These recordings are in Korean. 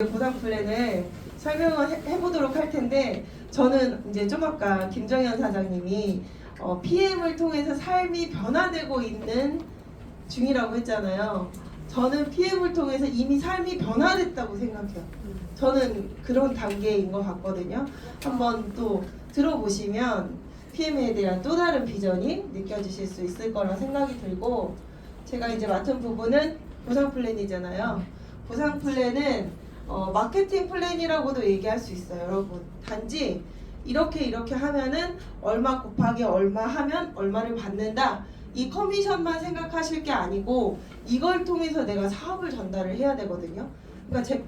보상 플랜을 설명을 해보도록 할 텐데, 저는 이제 좀 아까 김정현 사장님이 PM을 통해서 삶이 변화되고 있는 중이라고 했잖아요. 저는 PM을 통해서 이미 삶이 변화됐다고 생각해요. 저는 그런 단계인 것 같거든요. 한번 또 들어보시면 PM에 대한 또 다른 비전이 느껴지실 수 있을 거라 생각이 들고, 제가 이제 맡은 부분은 보상 플랜이잖아요. 보상 플랜은 마케팅 플랜이라고도 얘기할 수 있어요, 여러분. 단지 이렇게 하면은 얼마 곱하기 얼마 하면 얼마를 받는다, 이 커미션만 생각하실 게 아니고 이걸 통해서 내가 사업을 전달을 해야 되거든요. 그러니까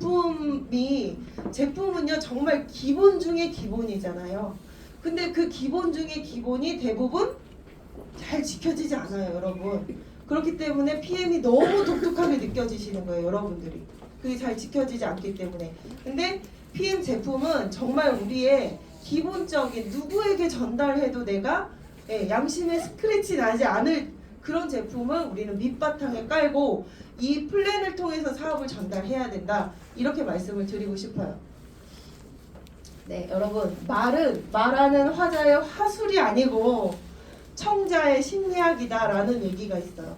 제품은요 정말 기본 중에 기본이잖아요. 근데 그 기본 중에 기본이 대부분 잘 지켜지지 않아요, 여러분. 그렇기 때문에 PM이 너무 독특하게 느껴지시는 거예요, 여러분들이. 그게 잘 지켜지지 않기 때문에. 근데 PM 제품은 정말 우리의 기본적인, 누구에게 전달해도 내가 양심에 스크래치 나지 않을 그런 제품은 우리는 밑바탕에 깔고 이 플랜을 통해서 사업을 전달해야 된다, 이렇게 말씀을 드리고 싶어요. 네, 여러분, 말하는 화자의 화술이 아니고 청자의 심리학이다라는 얘기가 있어요.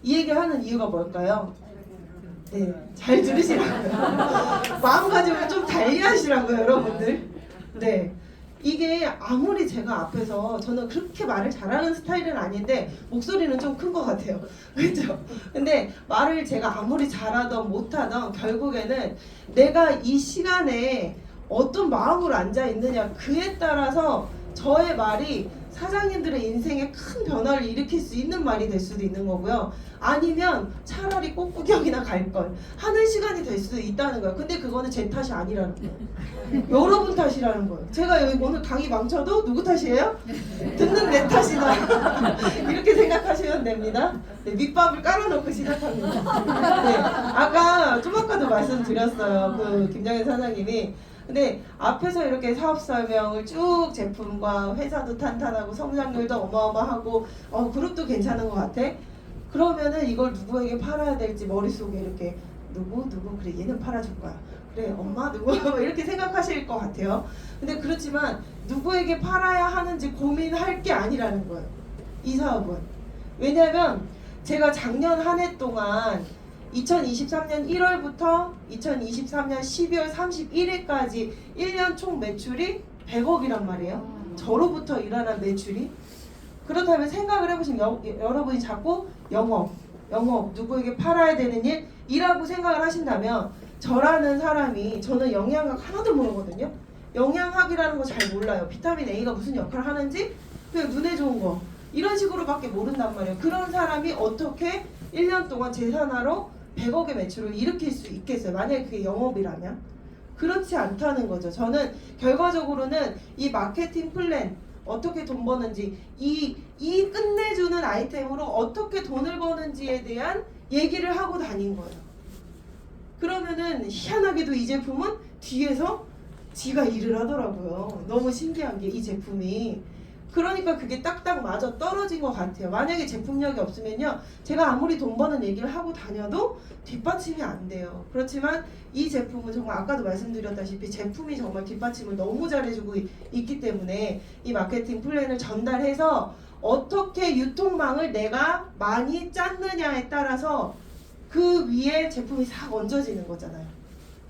이 얘기하는 이유가 뭘까요? 네, 잘 들으시라고요. 마음가짐을 좀 달리하시라고요, 여러분들. 네, 이게 아무리 제가 앞에서, 저는 그렇게 말을 잘하는 스타일은 아닌데 목소리는 좀 큰 것 같아요. 그렇죠? 근데 말을 제가 아무리 잘하던 못하던 결국에는 내가 이 시간에 어떤 마음으로 앉아 있느냐, 그에 따라서 저의 말이 사장님들의 인생에 큰 변화를 일으킬 수 있는 말이 될 수도 있는 거고요. 아니면 차라리 꽃구경이나 갈 걸 하는 시간이 될 수도 있다는 거예요. 근데 그거는 제 탓이 아니라는 거예요. 여러분 탓이라는 거예요. 제가 여기 오늘 강의 망쳐도 누구 탓이에요? 듣는 내 탓이다. 이렇게 생각하시면 됩니다. 네, 밑밥을 깔아놓고 시작합니다. 네, 아까도 말씀드렸어요. 그 김정현 사장님이. 근데 앞에서 이렇게 사업 설명을 쭉, 제품과 회사도 탄탄하고 성장률도 어마어마하고 그룹도 괜찮은 것 같아. 그러면은 이걸 누구에게 팔아야 될지 머릿속에 이렇게 누구 그래, 얘는 팔아줄 거야, 그래 엄마 누구 이렇게 생각하실 것 같아요. 근데 그렇지만 누구에게 팔아야 하는지 고민할 게 아니라는 거예요, 이 사업은. 왜냐면 제가 작년 한 해 동안 2023년 1월부터 2023년 12월 31일까지 1년 총 매출이 100억이란 말이에요. 저로부터 일어난 매출이. 그렇다면 생각을 해보시면 여러분이 자꾸 영업, 누구에게 팔아야 되는 일이라고 생각을 하신다면, 저라는 사람이, 저는 영양학 하나도 모르거든요. 영양학이라는 거 잘 몰라요. 비타민 A가 무슨 역할을 하는지 그냥 눈에 좋은 거 이런 식으로밖에 모른단 말이에요. 그런 사람이 어떻게 1년 동안 재산하러 100억의 매출을 일으킬 수 있겠어요? 만약에 그게 영업이라면. 그렇지 않다는 거죠. 저는 결과적으로는 이 마케팅 플랜, 어떻게 돈 버는지, 이 끝내주는 아이템으로 어떻게 돈을 버는지에 대한 얘기를 하고 다닌 거예요. 그러면은 희한하게도 이 제품은 뒤에서 지가 일을 하더라고요. 너무 신기한 게 이 제품이. 그러니까 그게 딱딱 맞아 떨어진 것 같아요. 만약에 제품력이 없으면요, 제가 아무리 돈 버는 얘기를 하고 다녀도 뒷받침이 안 돼요. 그렇지만 이 제품은 정말 아까도 말씀드렸다시피 제품이 정말 뒷받침을 너무 잘해주고 있기 때문에 이 마케팅 플랜을 전달해서 어떻게 유통망을 내가 많이 짰느냐에 따라서 그 위에 제품이 싹 얹어지는 거잖아요.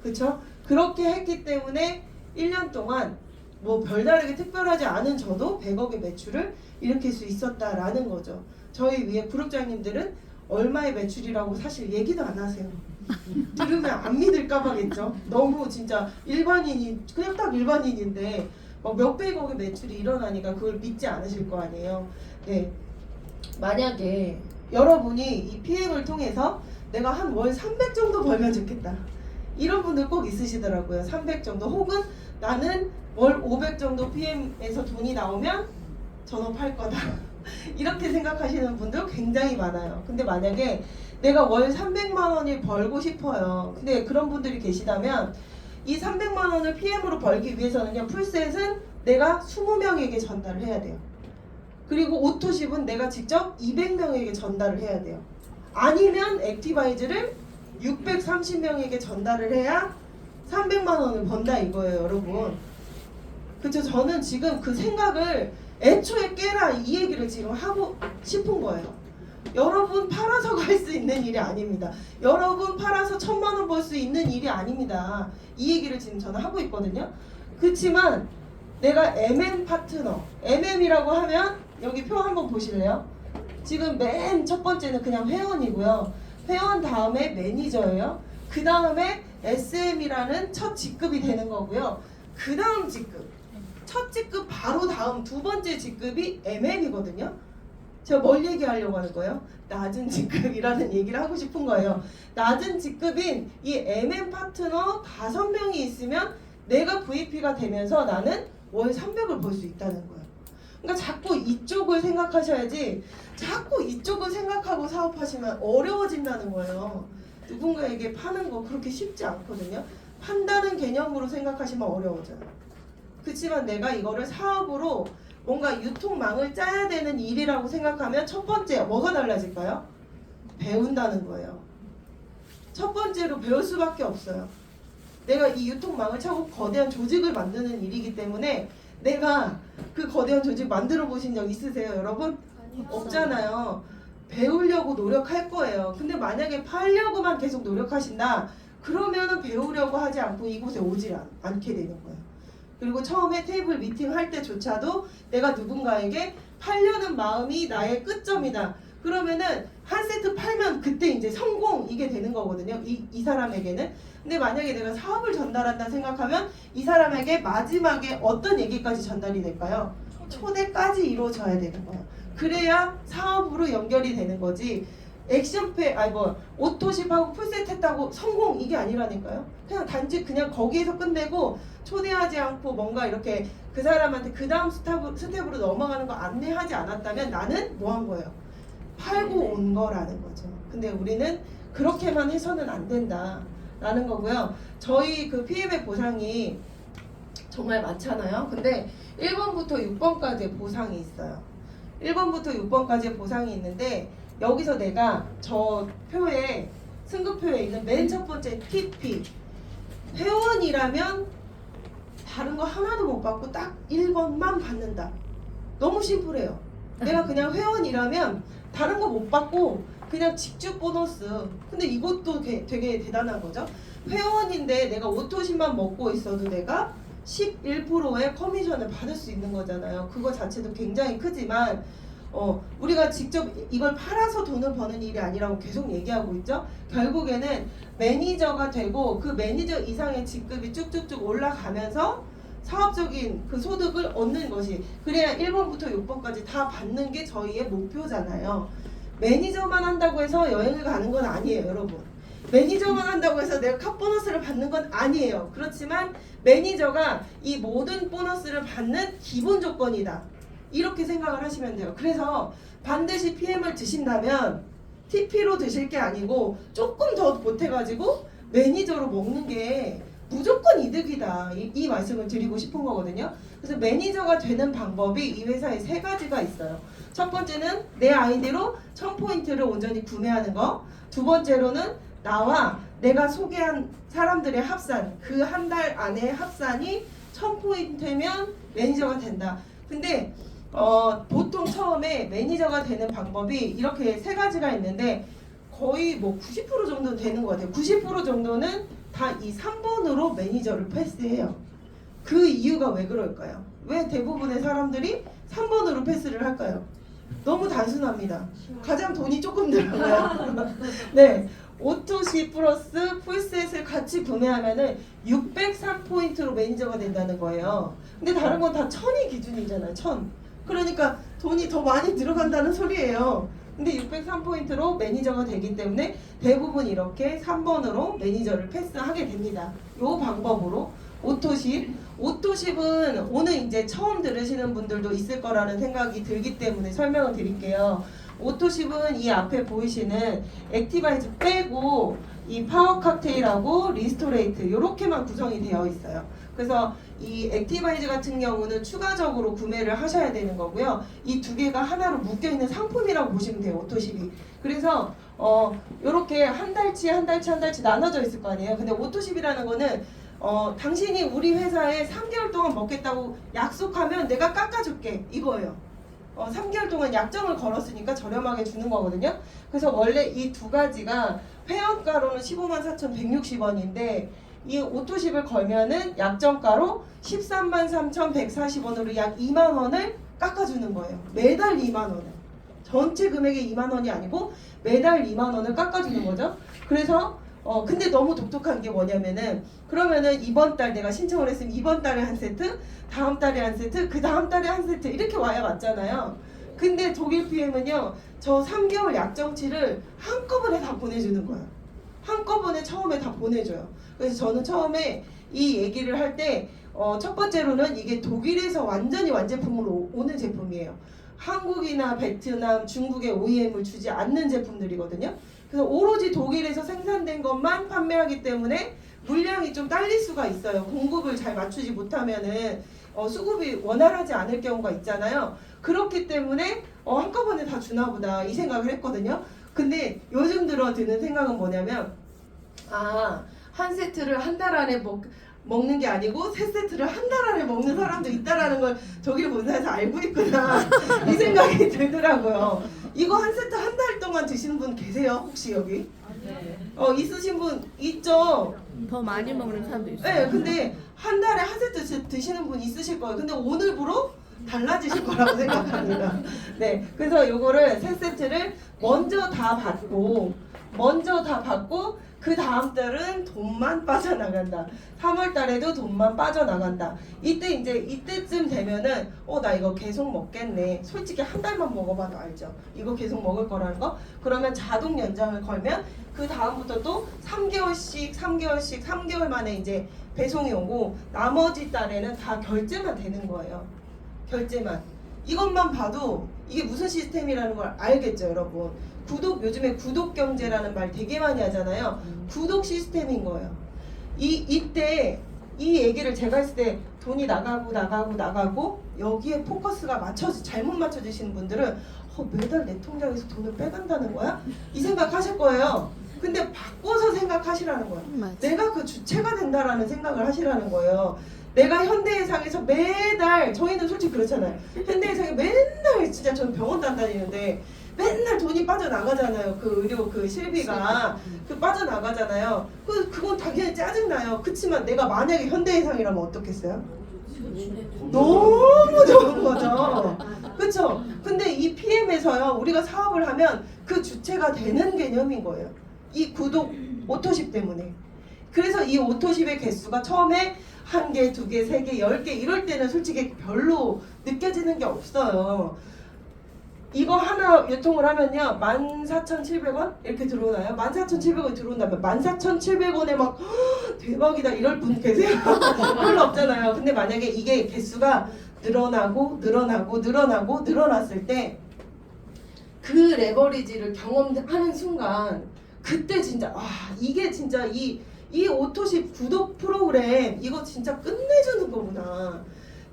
그렇죠? 그렇게 했기 때문에 1년 동안 뭐 별다르게 특별하지 않은 저도 100억의 매출을 일으킬 수 있었다라는 거죠. 저희 위에 그룹장님들은 얼마의 매출이라고 사실 얘기도 안 하세요. 들으면 안 믿을까봐겠죠. 너무 진짜 일반인이, 그냥 딱 일반인인데 막 몇백억의 매출이 일어나니까 그걸 믿지 않으실 거 아니에요. 네, 만약에 여러분이 이 PM을 통해서 내가 한 월 300 정도 벌면 좋겠다, 이런 분들 꼭 있으시더라고요. 300 정도, 혹은 나는 월 500 정도 PM에서 돈이 나오면 전업할 거다. 이렇게 생각하시는 분들 굉장히 많아요. 근데 만약에 내가 월 300만 원을 벌고 싶어요. 근데 그런 분들이 계시다면 이 300만 원을 PM으로 벌기 위해서는요, 풀셋은 내가 20명에게 전달을 해야 돼요. 그리고 오토십은 내가 직접 200명에게 전달을 해야 돼요. 아니면 액티바이즈를 630명에게 전달을 해야 300만 원을 번다 이거예요, 여러분. 그쵸? 저는 지금 그 생각을 애초에 깨라 이 얘기를 지금 하고 싶은 거예요. 여러분 팔아서 갈 수 있는 일이 아닙니다. 여러분 팔아서 1000만 원 벌 수 있는 일이 아닙니다. 이 얘기를 지금 저는 하고 있거든요. 그렇지만 내가 MM 파트너, MM이라고 하면 여기 표 한번 보실래요? 지금 맨 첫 번째는 그냥 회원이고요. 회원 다음에 매니저예요. 그 다음에 SM이라는 첫 직급이 되는 거고요. 그 다음 직급, 첫 직급 바로 다음 두 번째 직급이 MM이거든요. 제가 뭘 얘기하려고 하는 거예요? 낮은 직급이라는 얘기를 하고 싶은 거예요. 낮은 직급인 이 MM 파트너 5명이 있으면 내가 VP가 되면서 나는 월 300을 벌 수 있다는 거예요. 그러니까 자꾸 이쪽을 생각하셔야지, 자꾸 이쪽을 생각하고 사업하시면 어려워진다는 거예요. 누군가에게 파는 거 그렇게 쉽지 않거든요. 판다는 개념으로 생각하시면 어려워져요. 그렇지만 내가 이거를 사업으로 뭔가 유통망을 짜야 되는 일이라고 생각하면 첫 번째 뭐가 달라질까요? 배운다는 거예요. 첫 번째로 배울 수밖에 없어요. 내가 이 유통망을 차고 거대한 조직을 만드는 일이기 때문에 내가 그 거대한 조직 만들어 보신 적 있으세요, 여러분? 없잖아요. 배우려고 노력할 거예요. 근데 만약에 팔려고만 계속 노력하신다, 그러면은 배우려고 하지 않고 이곳에 오지 않게 되는 거예요. 그리고 처음에 테이블 미팅 할 때조차도 내가 누군가에게 팔려는 마음이 나의 끝점이다. 그러면은 한 세트 팔면 그때 이제 성공 이게 되는 거거든요. 이 사람에게는. 근데 만약에 내가 사업을 전달한다 생각하면 이 사람에게 마지막에 어떤 얘기까지 전달이 될까요? 초대까지 이루어져야 되는 거예요. 그래야 사업으로 연결이 되는 거지. 액션페 오토십하고 풀셋 했다고 성공 이게 아니라니까요. 그냥 단지 그냥 거기에서 끝내고 초대하지 않고 뭔가 이렇게 그 사람한테 그 다음 스텝으로 넘어가는 거 안내하지 않았다면 나는 뭐 한 거예요? 팔고 온 거라는 거죠. 근데 우리는 그렇게만 해서는 안 된다라는 거고요. 저희 그 PM의 보상이 정말 많잖아요. 근데 1번부터 6번까지의 보상이 있어요. 1번부터 6번까지의 보상이 있는데 여기서 내가 저 표에 승급표에 있는 맨 첫 번째 TP 회원이라면 다른 거 하나도 못 받고 딱 1번만 받는다. 너무 심플해요. 내가 그냥 회원이라면 다른 거 못 받고 그냥 직주 보너스. 근데 이것도 되게 대단한 거죠. 회원인데 내가 오토십만 먹고 있어도 내가 11%의 커미션을 받을 수 있는 거잖아요. 그거 자체도 굉장히 크지만 우리가 직접 이걸 팔아서 돈을 버는 일이 아니라고 계속 얘기하고 있죠. 결국에는 매니저가 되고 그 매니저 이상의 직급이 쭉쭉쭉 올라가면서 사업적인 그 소득을 얻는 것이, 그래야 1번부터 6번까지 다 받는 게 저희의 목표잖아요. 매니저만 한다고 해서 여행을 가는 건 아니에요, 여러분. 매니저만 한다고 해서 내가 컷 보너스를 받는 건 아니에요. 그렇지만 매니저가 이 모든 보너스를 받는 기본 조건이다. 이렇게 생각을 하시면 돼요. 그래서 반드시 PM을 드신다면 TP로 드실 게 아니고 조금 더 보태가지고 매니저로 먹는 게 무조건 이득이다. 이 말씀을 드리고 싶은 거거든요. 그래서 매니저가 되는 방법이 이 회사에 3가지가 있어요. 첫 번째는 내 아이디로 1000포인트를 온전히 구매하는 거. 두 번째로는 나와 내가 소개한 사람들의 합산, 그 한 달 안에 합산이 1000포인트면 매니저가 된다. 근데 보통 처음에 매니저가 되는 방법이 이렇게 3가지가 있는데 거의 뭐 90% 정도는 되는 것 같아요. 90% 정도는 다 이 3번으로 매니저를 패스해요. 그 이유가 왜 그럴까요? 왜 대부분의 사람들이 3번으로 패스를 할까요? 너무 단순합니다. 가장 돈이 조금 들어가요. 네, 오토시 플러스 풀셋을 같이 구매하면은 603포인트로 매니저가 된다는 거예요. 근데 다른 건 다 1000이 기준이잖아요. 1000. 그러니까 돈이 더 많이 들어간다는 소리예요. 근데 603포인트로 매니저가 되기 때문에 대부분 이렇게 3번으로 매니저를 패스하게 됩니다. 이 방법으로 오토십은 오늘 이제 처음 들으시는 분들도 있을 거라는 생각이 들기 때문에 설명을 드릴게요. 오토십은 이 앞에 보이시는 액티바이즈 빼고 이 파워 칵테일하고 리스토레이트 이렇게만 구성이 되어 있어요. 그래서 이 액티바이즈 같은 경우는 추가적으로 구매를 하셔야 되는 거고요. 이 두 개가 하나로 묶여 있는 상품이라고 보시면 돼요. 오토십이. 그래서 이렇게 한 달치 한 달치 한 달치 나눠져 있을 거 아니에요. 근데 오토십이라는 거는 당신이 우리 회사에 3개월 동안 먹겠다고 약속하면 내가 깎아줄게 이거예요. 3개월 동안 약정을 걸었으니까 저렴하게 주는 거거든요. 그래서 원래 이 두 가지가 회원가로는 154,160원인데 이 오토십을 걸면은 약정가로 133,140원으로 약 2만 원을 깎아주는 거예요. 매달 2만 원을. 전체 금액의 2만 원이 아니고 매달 2만 원을 깎아주는 거죠. 그래서 근데 너무 독특한 게 뭐냐면은 그러면은 이번 달 내가 신청을 했으면 이번 달에 한 세트, 다음 달에 한 세트, 그 다음 달에 한 세트 이렇게 와야 맞잖아요. 근데 독일 PM은요, 저 3개월 약정치를 한꺼번에 다 보내주는 거예요. 한꺼번에 처음에 다 보내줘요. 그래서 저는 처음에 이 얘기를 할 때 첫 번째로는 이게 독일에서 완전히 완제품으로 오는 제품이에요. 한국이나 베트남, 중국의 OEM을 주지 않는 제품들이거든요. 그래서 오로지 독일에서 생산된 것만 판매하기 때문에 물량이 좀 딸릴 수가 있어요. 공급을 잘 맞추지 못하면은 수급이 원활하지 않을 경우가 있잖아요. 그렇기 때문에 한꺼번에 다 주나 보다 이 생각을 했거든요. 근데 요즘 들어 드는 생각은 뭐냐면 한 세트를 한 달 안에 먹는 게 아니고 세 세트를 한 달 안에 먹는 사람도 있다라는 걸 독일 본사에서 알고 있구나 이 생각이 들더라고요. 이거 한 세트 한 달 동안 드시는 분 계세요? 혹시 여기? 네. 있으신 분 있죠? 더 많이 먹는 사람도 있어요. 네, 근데 한 달에 한 세트 드시는 분 있으실 거예요. 근데 오늘부로 달라지실 거라고 생각합니다. 네, 그래서 요거를 세 세트를 먼저 다 받고 그 다음 달은 돈만 빠져나간다. 3월 달에도 돈만 빠져나간다. 이때쯤 되면은 나 이거 계속 먹겠네. 솔직히 한 달만 먹어봐도 알죠. 이거 계속 먹을 거라는 거. 그러면 자동 연장을 걸면 그 다음부터 또 3개월 만에 이제 배송이 오고 나머지 달에는 다 결제만 되는 거예요. 결제만. 이것만 봐도 이게 무슨 시스템이라는 걸 알겠죠, 여러분. 요즘에 구독 경제라는 말 되게 많이 하잖아요. 구독 시스템인 거예요. 이때 이 얘기를 제가 했을 때 돈이 나가고 여기에 포커스가 잘못 맞춰지시는 분들은 매달 내 통장에서 돈을 빼간다는 거야? 이 생각하실 거예요. 근데 바꿔서 생각하시라는 거예요. 맞아. 내가 그 주체가 된다라는 생각을 하시라는 거예요. 내가 현대해상에서 매달, 저희는 솔직히 그렇잖아요. 현대해상에 맨날 진짜 저는 병원도 안 다니는데 맨날 돈이 빠져나가잖아요. 그 의료 그 실비가 빠져나가잖아요. 그건 당연히 짜증나요. 그치만 내가 만약에 현대해상이라면 어떻겠어요? 너무 좋은 거죠. 그쵸? 근데 이 PM에서요, 우리가 사업을 하면 그 주체가 되는 개념인 거예요. 이 구독 오토십 때문에. 그래서 이 오토십의 개수가 처음에 1개, 2개, 3개, 10개 이럴 때는 솔직히 별로 느껴지는 게 없어요. 이거 하나 유통을 하면요 14,700원 이렇게 들어오나요? 14,700원 들어온다면 14,700원에 막 대박이다 이럴 분 계세요? 별로 없잖아요. 근데 만약에 이게 개수가 늘어났을 때 그 레버리지를 경험하는 순간 그때 진짜 이게 진짜 이 오토십 구독 프로그램 이거 진짜 끝내주는 거구나.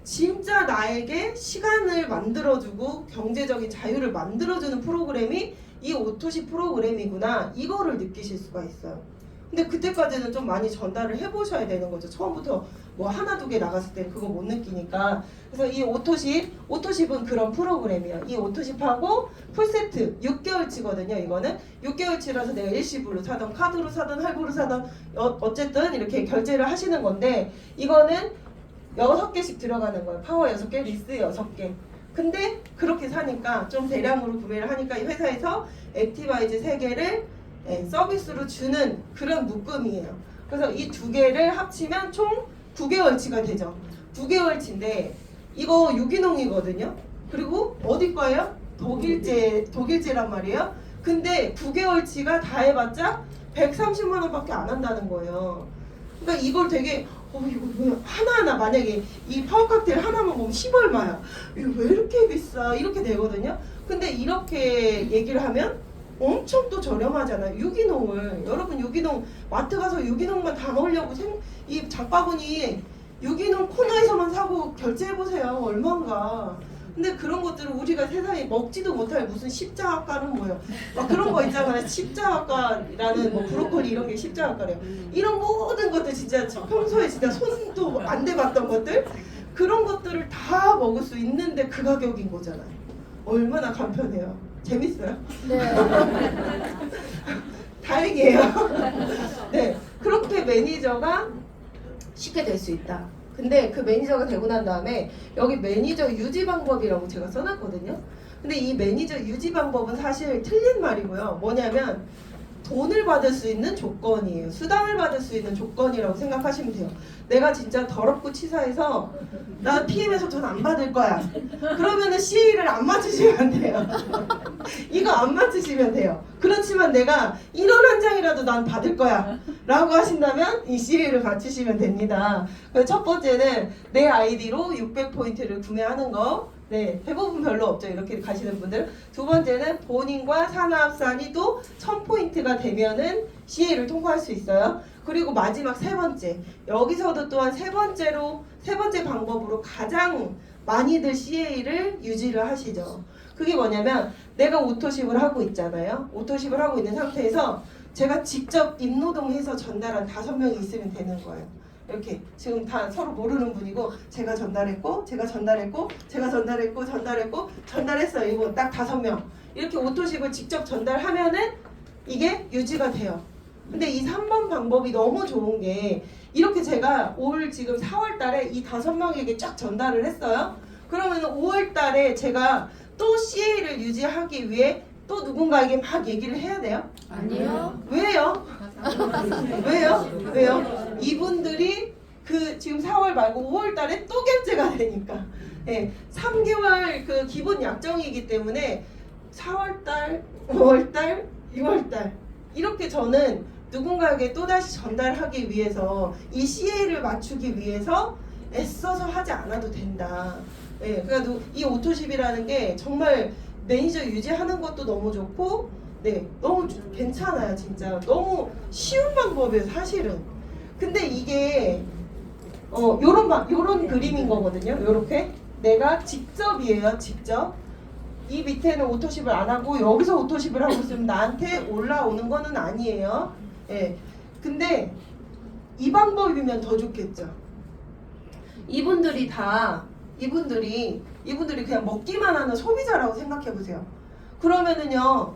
진짜 나에게 시간을 만들어주고 경제적인 자유를 만들어주는 프로그램이 이 오토십 프로그램이구나. 이거를 느끼실 수가 있어요. 근데 그때까지는 좀 많이 전달을 해보셔야 되는 거죠. 처음부터 뭐 하나 두 개 나갔을 때 그거 못 느끼니까. 그래서 이 오토십은 그런 프로그램이에요. 이 오토십하고 풀세트 6개월치거든요. 이거는 6개월치라서 내가 일시불로 사던 카드로 사던 할부로 사던 어쨌든 이렇게 결제를 하시는 건데 이거는 6개씩 들어가는 거예요. 파워 6개, 리스 6개. 근데 그렇게 사니까 좀 대량으로 구매를 하니까 이 회사에서 액티바이즈 3개를 서비스로 주는 그런 묶음이에요. 그래서 이 2개를 합치면 총 9개월치가 되죠. 9개월치인데 이거 유기농이거든요. 그리고 어디 거예요? 독일제란 말이에요. 근데 9개월치가 다 해봤자 130만 원밖에 안 한다는 거예요. 그러니까 이걸 되게 이거 뭐야 하나하나 만약에 이 파워 칵테일 하나만 보면 10얼마야 이거 왜 이렇게 비싸 이렇게 되거든요. 근데 이렇게 얘기를 하면 엄청 또 저렴하잖아요. 유기농을. 여러분 유기농 마트 가서 유기농만 다 넣으려고 이 장바구니 유기농 코너에서만 사고 결제해보세요. 얼마인가. 근데 그런 것들을 우리가 세상에 먹지도 못할 무슨 십자가가는 뭐예요. 막 그런 거 있잖아요. 십자가라는 뭐 브로콜리 이런 게 십자가래요. 이런 모든 것들 진짜 평소에 진짜 손도 안 대봤던 것들 그런 것들을 다 먹을 수 있는데 그 가격인 거잖아요. 얼마나 간편해요. 재밌어요? 네. 다행이에요. 네, 그렇게 매니저가 쉽게 될 수 있다. 근데 그 매니저가 되고 난 다음에 여기 매니저 유지 방법이라고 제가 써놨거든요. 근데 이 매니저 유지 방법은 사실 틀린 말이고요. 뭐냐면 돈을 받을 수 있는 조건이에요. 수당을 받을 수 있는 조건이라고 생각하시면 돼요. 내가 진짜 더럽고 치사해서 나 PM에서 돈 안 받을 거야. 그러면은 CA를 안 맞추시면 돼요. 이거 안 맞추시면 돼요. 그렇지만 내가 1원 한 장이라도 난 받을 거야 라고 하신다면 이 CA를 맞추시면 됩니다. 그래서 첫 번째는 내 아이디로 600포인트를 구매하는 거. 네, 대부분 별로 없죠. 이렇게 가시는 분들. 두 번째는 본인과 산하합산이 또 1000포인트가 되면은 CA를 통과할 수 있어요. 그리고 마지막 세 번째. 여기서도 또한 세 번째 방법으로 가장 많이들 CA를 유지를 하시죠. 그게 뭐냐면 내가 오토십을 하고 있잖아요. 오토십을 하고 있는 상태에서 제가 직접 입노동해서 전달한 5명이 있으면 되는 거예요. 이렇게 지금 다 서로 모르는 분이고 제가 전달했고 제가 전달했고 제가 전달했고 전달했어요. 이거 딱 5명 이렇게 오토십을 직접 전달하면은 이게 유지가 돼요. 근데 이 3번 방법이 너무 좋은 게 이렇게 제가 올 지금 4월 달에 이 5명에게 쫙 전달을 했어요. 그러면 5월 달에 제가 또 CA를 유지하기 위해 또 누군가에게 막 얘기를 해야 돼요? 아니요. 왜요? 왜요? 이분들이 그 지금 4월 말고 5월 달에 또 결제가 되니까. 예, 3개월 그 기본 약정이기 때문에 4월 달, 5월 달, 6월 달 이렇게 저는 누군가에게 또다시 전달하기 위해서 이 CA를 맞추기 위해서 애써서 하지 않아도 된다. 예, 그러니까 이 오토십이라는 게 정말 매니저 유지하는 것도 너무 좋고 네, 너무 괜찮아요. 진짜 너무 쉬운 방법이에요. 사실은. 근데 이게 요런 그림인 거거든요. 요렇게 내가 직접이에요. 직접 이 밑에는 오토십을 안 하고 여기서 오토십을 하고 있으면 나한테 올라오는 거는 아니에요. 예. 근데 이 방법이면 더 좋겠죠. 이분들이 그냥 먹기만 하는 소비자라고 생각해 보세요. 그러면은요.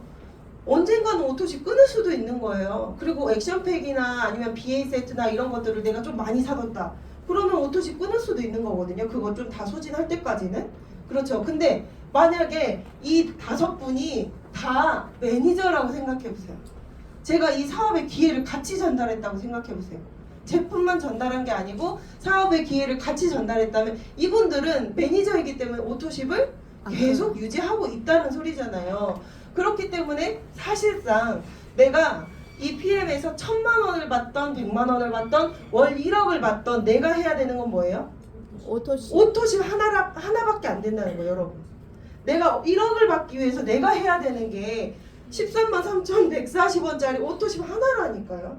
언젠가는 오토십 끊을 수도 있는 거예요. 그리고 액션팩이나 아니면 BA 세트나 이런 것들을 내가 좀 많이 사뒀다. 그러면 오토십 끊을 수도 있는 거거든요. 그거 좀 다 소진할 때까지는. 그렇죠. 근데 만약에 이 5분이 다 매니저라고 생각해 보세요. 제가 이 사업의 기회를 같이 전달했다고 생각해 보세요. 제품만 전달한 게 아니고 사업의 기회를 같이 전달했다면 이분들은 매니저이기 때문에 오토십을 계속 유지하고 있다는 소리잖아요. 그렇기 때문에 사실상 내가 이 PM에서 1000만 원을 받던 100만 원을 받던 월 1억을 받던 내가 해야 되는 건 뭐예요? 오토십 하나밖에 안 된다는 거예요, 여러분. 내가 1억을 받기 위해서 내가 해야 되는 게 133,140원짜리 오토십 하나라니까요.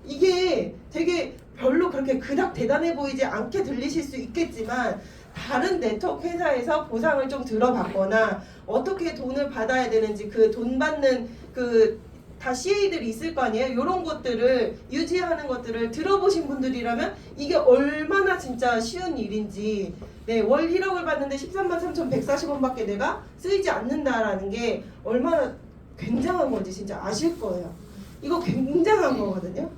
이게 되게 별로 그렇게 그닥 대단해 보이지 않게 들리실 수 있겠지만 다른 네트워크 회사에서 보상을 좀 들어봤거나 어떻게 돈을 받아야 되는지 그 돈 받는 그 다 CA들이 있을 거 아니에요. 이런 것들을 유지하는 것들을 들어보신 분들이라면 이게 얼마나 진짜 쉬운 일인지 네, 월 1억을 받는데 133,140원밖에 내가 쓰이지 않는다라는 게 얼마나 굉장한 건지 진짜 아실 거예요. 이거 굉장한 거거든요.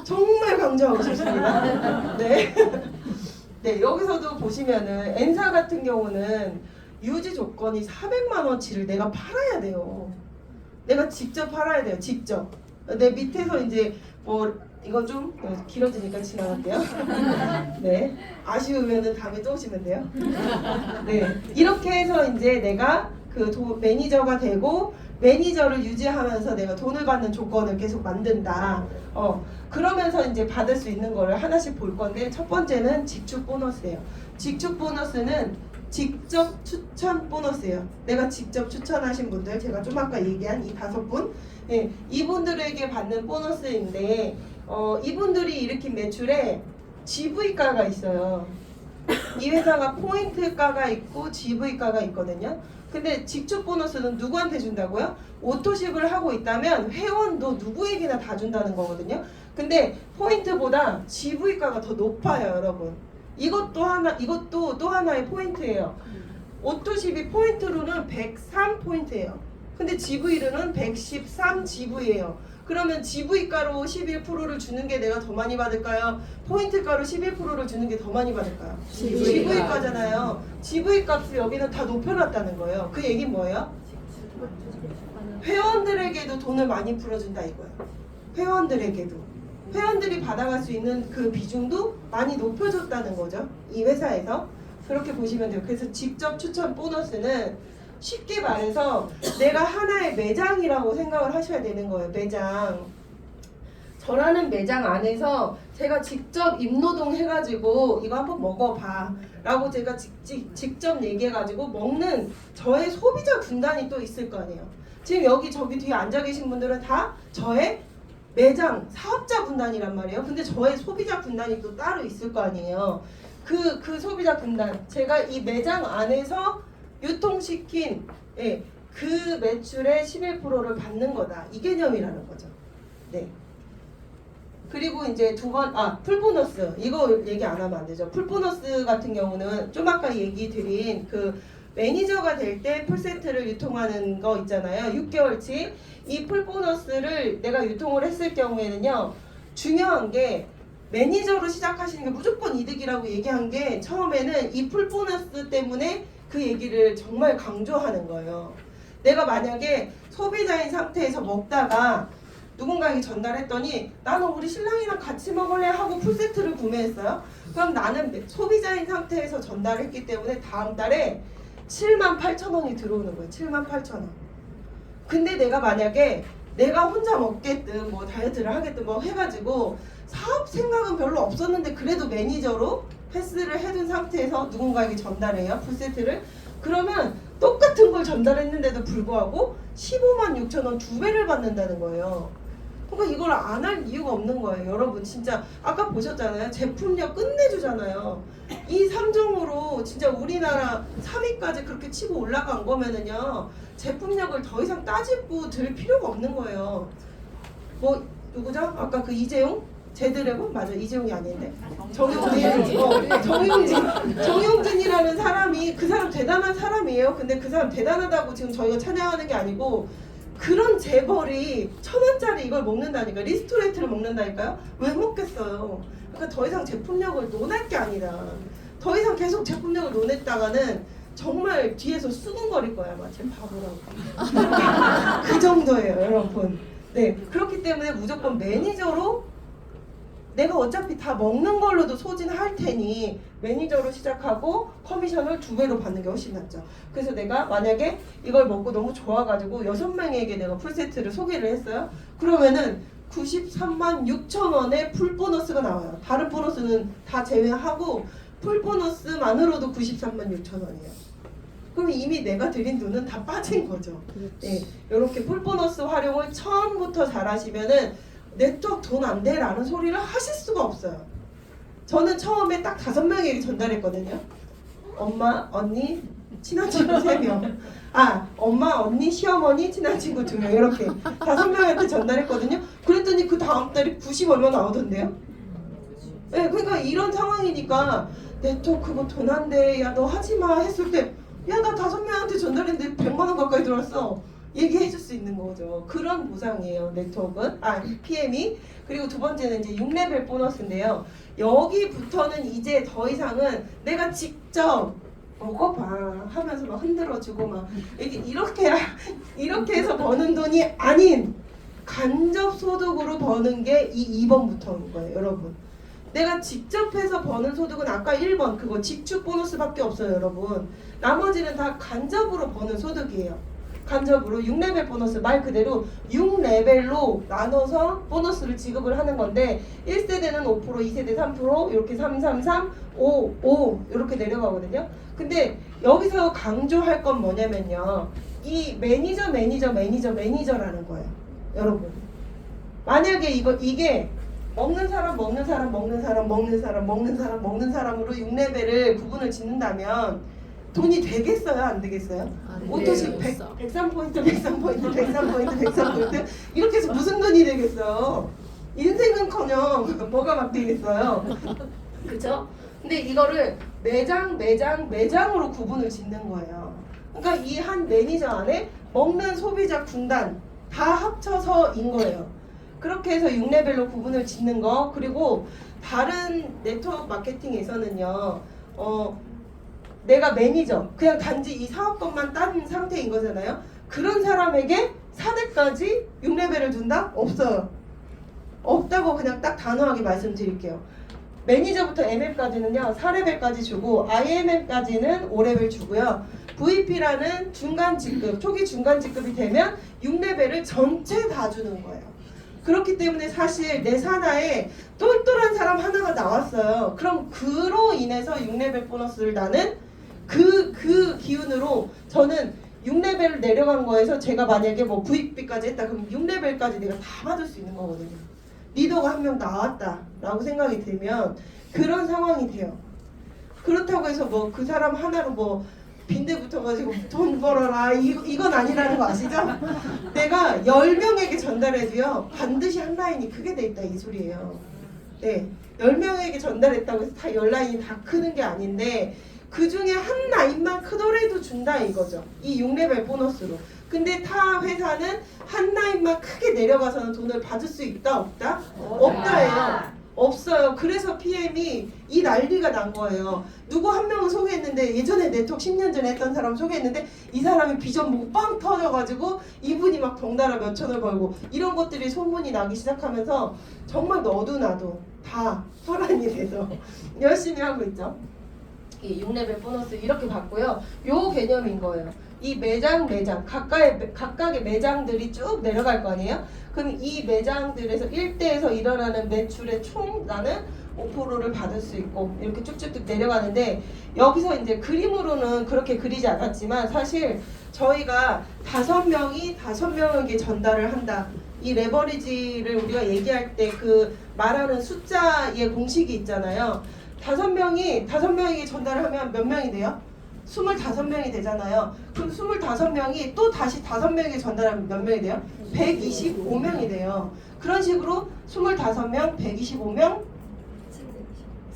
정말 강조하고 싶습니다. 네. 네, 여기서도 보시면은 N사 같은 경우는 유지 조건이 400만 원치를 내가 팔아야 돼요. 내가 직접 팔아야 돼요. 직접. 내 밑에서 이제 뭐 이건 좀 길어지니까 지나갈게요. 네, 아쉬우면은 다음에 또 오시면 돼요. 네, 이렇게 해서 이제 내가 그 매니저가 되고 매니저를 유지하면서 내가 돈을 받는 조건을 계속 만든다. 그러면서 이제 받을 수 있는 거를 하나씩 볼 건데 첫 번째는 직축 보너스예요. 직축 보너스는 직접 추천 보너스예요. 내가 직접 추천하신 분들, 제가 좀 아까 얘기한 이 5분, 예, 이분들에게 받는 보너스인데 이분들이 일으킨 매출에 GV가가 있어요. 이 회사가 포인트가가 있고 GV가가 있거든요. 근데 직접 보너스는 누구한테 준다고요? 오토십을 하고 있다면 회원도 누구에게나 다 준다는 거거든요. 근데 포인트보다 GV가가 더 높아요, 여러분. 이것도 또 하나의 포인트예요. 오토십이 포인트로는 103포인트예요. 근데 GV로는 113 GV예요. 그러면 GV가로 11%를 주는 게 내가 더 많이 받을까요? 포인트가로 11%를 주는 게 더 많이 받을까요? GV가잖아요. GV 값을 여기는 다 높여놨다는 거예요. 그 얘기는 뭐예요? 회원들에게도 돈을 많이 풀어준다 이거예요. 회원들이 받아갈 수 있는 그 비중도 많이 높여줬다는 거죠. 이 회사에서. 그렇게 보시면 돼요. 그래서 직접 추천 보너스는 쉽게 말해서 내가 하나의 매장이라고 생각을 하셔야 되는 거예요. 매장. 저라는 매장 안에서 제가 직접 입노동 해가지고 이거 한번 먹어봐 라고 제가 직접 얘기해가지고 먹는 저의 소비자 군단이 또 있을 거 아니에요. 지금 여기 저기 뒤에 앉아 계신 분들은 다 저의 매장 사업자 군단이란 말이에요. 근데 저의 소비자 군단이 또 따로 있을 거 아니에요. 그 소비자 군단, 제가 이 매장 안에서 유통시킨 그 매출의 11%를 받는 거다. 이 개념이라는 거죠. 네. 그리고 이제 풀보너스. 이거 얘기 안 하면 안 되죠. 풀보너스 같은 경우는 좀 아까 얘기 드린 그 매니저가 될 때 풀세트를 유통하는 거 있잖아요. 6개월치. 이 풀보너스를 내가 유통을 했을 경우에는요. 중요한 게 매니저로 시작하시는 게 무조건 이득이라고 얘기한 게 처음에는 이 풀보너스 때문에 그 얘기를 정말 강조하는 거예요. 내가 만약에 소비자인 상태에서 먹다가 누군가에게 전달했더니 나는 우리 신랑이랑 같이 먹을래 하고 풀세트를 구매했어요. 그럼 나는 소비자인 상태에서 전달했기 때문에 다음 달에 78,000원이 들어오는 거예요. 78,000원. 근데 내가 만약에 내가 혼자 먹겠든 뭐 다이어트를 하겠든 뭐 해가지고 사업 생각은 별로 없었는데 그래도 매니저로 패스를 해둔 상태에서 누군가에게 전달해요. 풀세트를. 그러면 똑같은 걸 전달했는데도 불구하고 156,000원 2배를 받는다는 거예요. 그러니까 이걸 안 할 이유가 없는 거예요. 여러분 진짜 아까 보셨잖아요. 제품력 끝내주잖아요. 이 3종으로 진짜 우리나라 3위까지 그렇게 치고 올라간 거면은요. 제품력을 더 이상 따지고 들 필요가 없는 거예요. 뭐 누구죠? 아까 그 이재용? 제드래곤? 맞아, 이재용이 아닌데 정용진이라는 사람이, 그 사람 대단한 사람이에요. 근데 그 사람 대단하다고 지금 저희가 찬양하는 게 아니고 그런 재벌이 1,000원짜리 이걸 먹는다니까, 리스토레이트를 먹는다니까요. 왜 먹겠어요? 그러니까 더 이상 제품력을 논할 게 아니라 더 이상 계속 제품력을 논했다가는 정말 뒤에서 수군거릴 거야. 마치 바보라고. 그 정도예요, 여러분. 네, 그렇기 때문에 무조건 매니저로, 내가 어차피 다 먹는 걸로도 소진할 테니 매니저로 시작하고 커미션을 2배로 받는 게 훨씬 낫죠. 그래서 내가 만약에 이걸 먹고 너무 좋아가지고 6명에게 내가 풀세트를 소개를 했어요. 그러면은 936,000원의 풀보너스가 나와요. 다른 보너스는 다 제외하고 풀보너스만으로도 936,000원이에요. 그럼 이미 내가 드린 돈은 다 빠진 거죠. 네, 이렇게 풀보너스 활용을 처음부터 잘 하시면은 네트워크 돈 안 돼 라는 소리를 하실 수가 없어요. 저는 처음에 딱 5명에게 전달했거든요. 엄마, 언니, 친한 친구 3명. 엄마, 언니, 시어머니, 친한 친구 2명. 이렇게 5명한테 전달했거든요. 그랬더니 그 다음 달에 90 얼마 나오던데요. 네, 그러니까 이런 상황이니까 네트워크 그거 돈 안 돼. 야, 너 하지 마 했을 때, 야, 나 5명한테 전달했는데 100만 원 가까이 들어왔어. 얘기해 줄 수 있는 거죠. 그런 보상이에요. 네트워크는. PM이. 그리고 두 번째는 이제 6레벨 보너스인데요. 여기부터는 이제 더 이상은 내가 직접 먹어봐 하면서 막 흔들어주고 막 이렇게 해서 버는 돈이 아닌 간접 소득으로 버는 게 이 2번부터인 거예요, 여러분. 내가 직접 해서 버는 소득은 아까 1번 그거 직축 보너스밖에 없어요, 여러분. 나머지는 다 간접으로 버는 소득이에요. 간접으로 6레벨 보너스, 말 그대로 6레벨로 나눠서 보너스를 지급을 하는 건데 1세대는 5%, 2세대 3%, 이렇게 3, 3, 3, 5, 5 이렇게 내려가거든요. 근데 여기서 강조할 건 뭐냐면요. 이 매니저라는 거예요. 여러분. 만약에 이게 먹는 사람으로 6레벨을 구분을 짓는다면 돈이 되겠어요? 안 되겠어요? 오토식 103포인트 이렇게 해서 무슨 돈이 되겠어요? 인생은커녕 뭐가 막 되겠어요? 그죠? 근데 이거를 매장으로 구분을 짓는 거예요. 그러니까 이 한 매니저 안에 먹는 소비자 군단 다 합쳐서인 거예요. 그렇게 해서 6레벨로 구분을 짓는 거. 그리고 다른 네트워크 마케팅에서는요. 내가 매니저, 그냥 단지 이 사업권만 딴 상태인 거잖아요. 그런 사람에게 4대까지 6레벨을 준다? 없어요. 없다고 그냥 딱 단호하게 말씀드릴게요. 매니저부터 MM까지는요 4레벨까지 주고 IMM까지는 5레벨 주고요. VP라는 중간 직급, 초기 중간 직급이 되면 6레벨을 전체 다 주는 거예요. 그렇기 때문에 사실 내 산하에 똘똘한 사람 하나가 나왔어요. 그럼 그로 인해서 6레벨 보너스를 나는 그 기운으로 저는 6레벨을 내려간 거에서 제가 만약에 뭐 VP까지 했다 그럼 6레벨까지 내가 다 받을 수 있는 거거든요. 리더가 한 명 나왔다라고 생각이 들면 그런 상황이 돼요. 그렇다고 해서 뭐 그 사람 하나로 뭐 빈대 붙어가지고 돈 벌어라 이건 아니라는 거 아시죠? 내가 10명에게 전달해도요 반드시 한 라인이 크게 돼 있다 이 소리예요. 네, 10명에게 전달했다고 해서 다 10라인이 다 크는 게 아닌데 그 중에 한 라인만 크더라도 준다 이거죠. 이 6레벨 보너스로. 근데 타 회사는 한 라인만 크게 내려가서는 돈을 받을 수 있다 없다? 없다예요. 없어요. 그래서 PM이 이 난리가 난 거예요. 누구 한 명을 소개했는데 예전에 네트워크 10년 전에 했던 사람 소개했는데 이 사람이 비전 보고 빵 터져가지고 이분이 막 덩달아 몇천을 벌고 이런 것들이 소문이 나기 시작하면서 정말 너도 나도 다 소란이 돼서 열심히 하고 있죠. 이 6레벨 보너스 이렇게 받고요. 요 개념인 거예요. 이 매장 각각의 매장들이 쭉 내려갈 거 아니에요? 그럼 이 매장들에서 1대에서 일어나는 매출의 총 나는 5%를 받을 수 있고 이렇게 쭉쭉쭉 내려가는데 여기서 이제 그림으로는 그렇게 그리지 않았지만 사실 저희가 5명에게 전달을 한다. 이 레버리지를 우리가 얘기할 때 그 말하는 숫자의 공식이 있잖아요. 5명에게 전달을 하면 몇 명이 돼요? 25명이 되잖아요. 그럼 25명이 또 다시 5명에게 전달하면 몇 명이 돼요? 125명이 돼요. 그런 식으로 25명, 125명,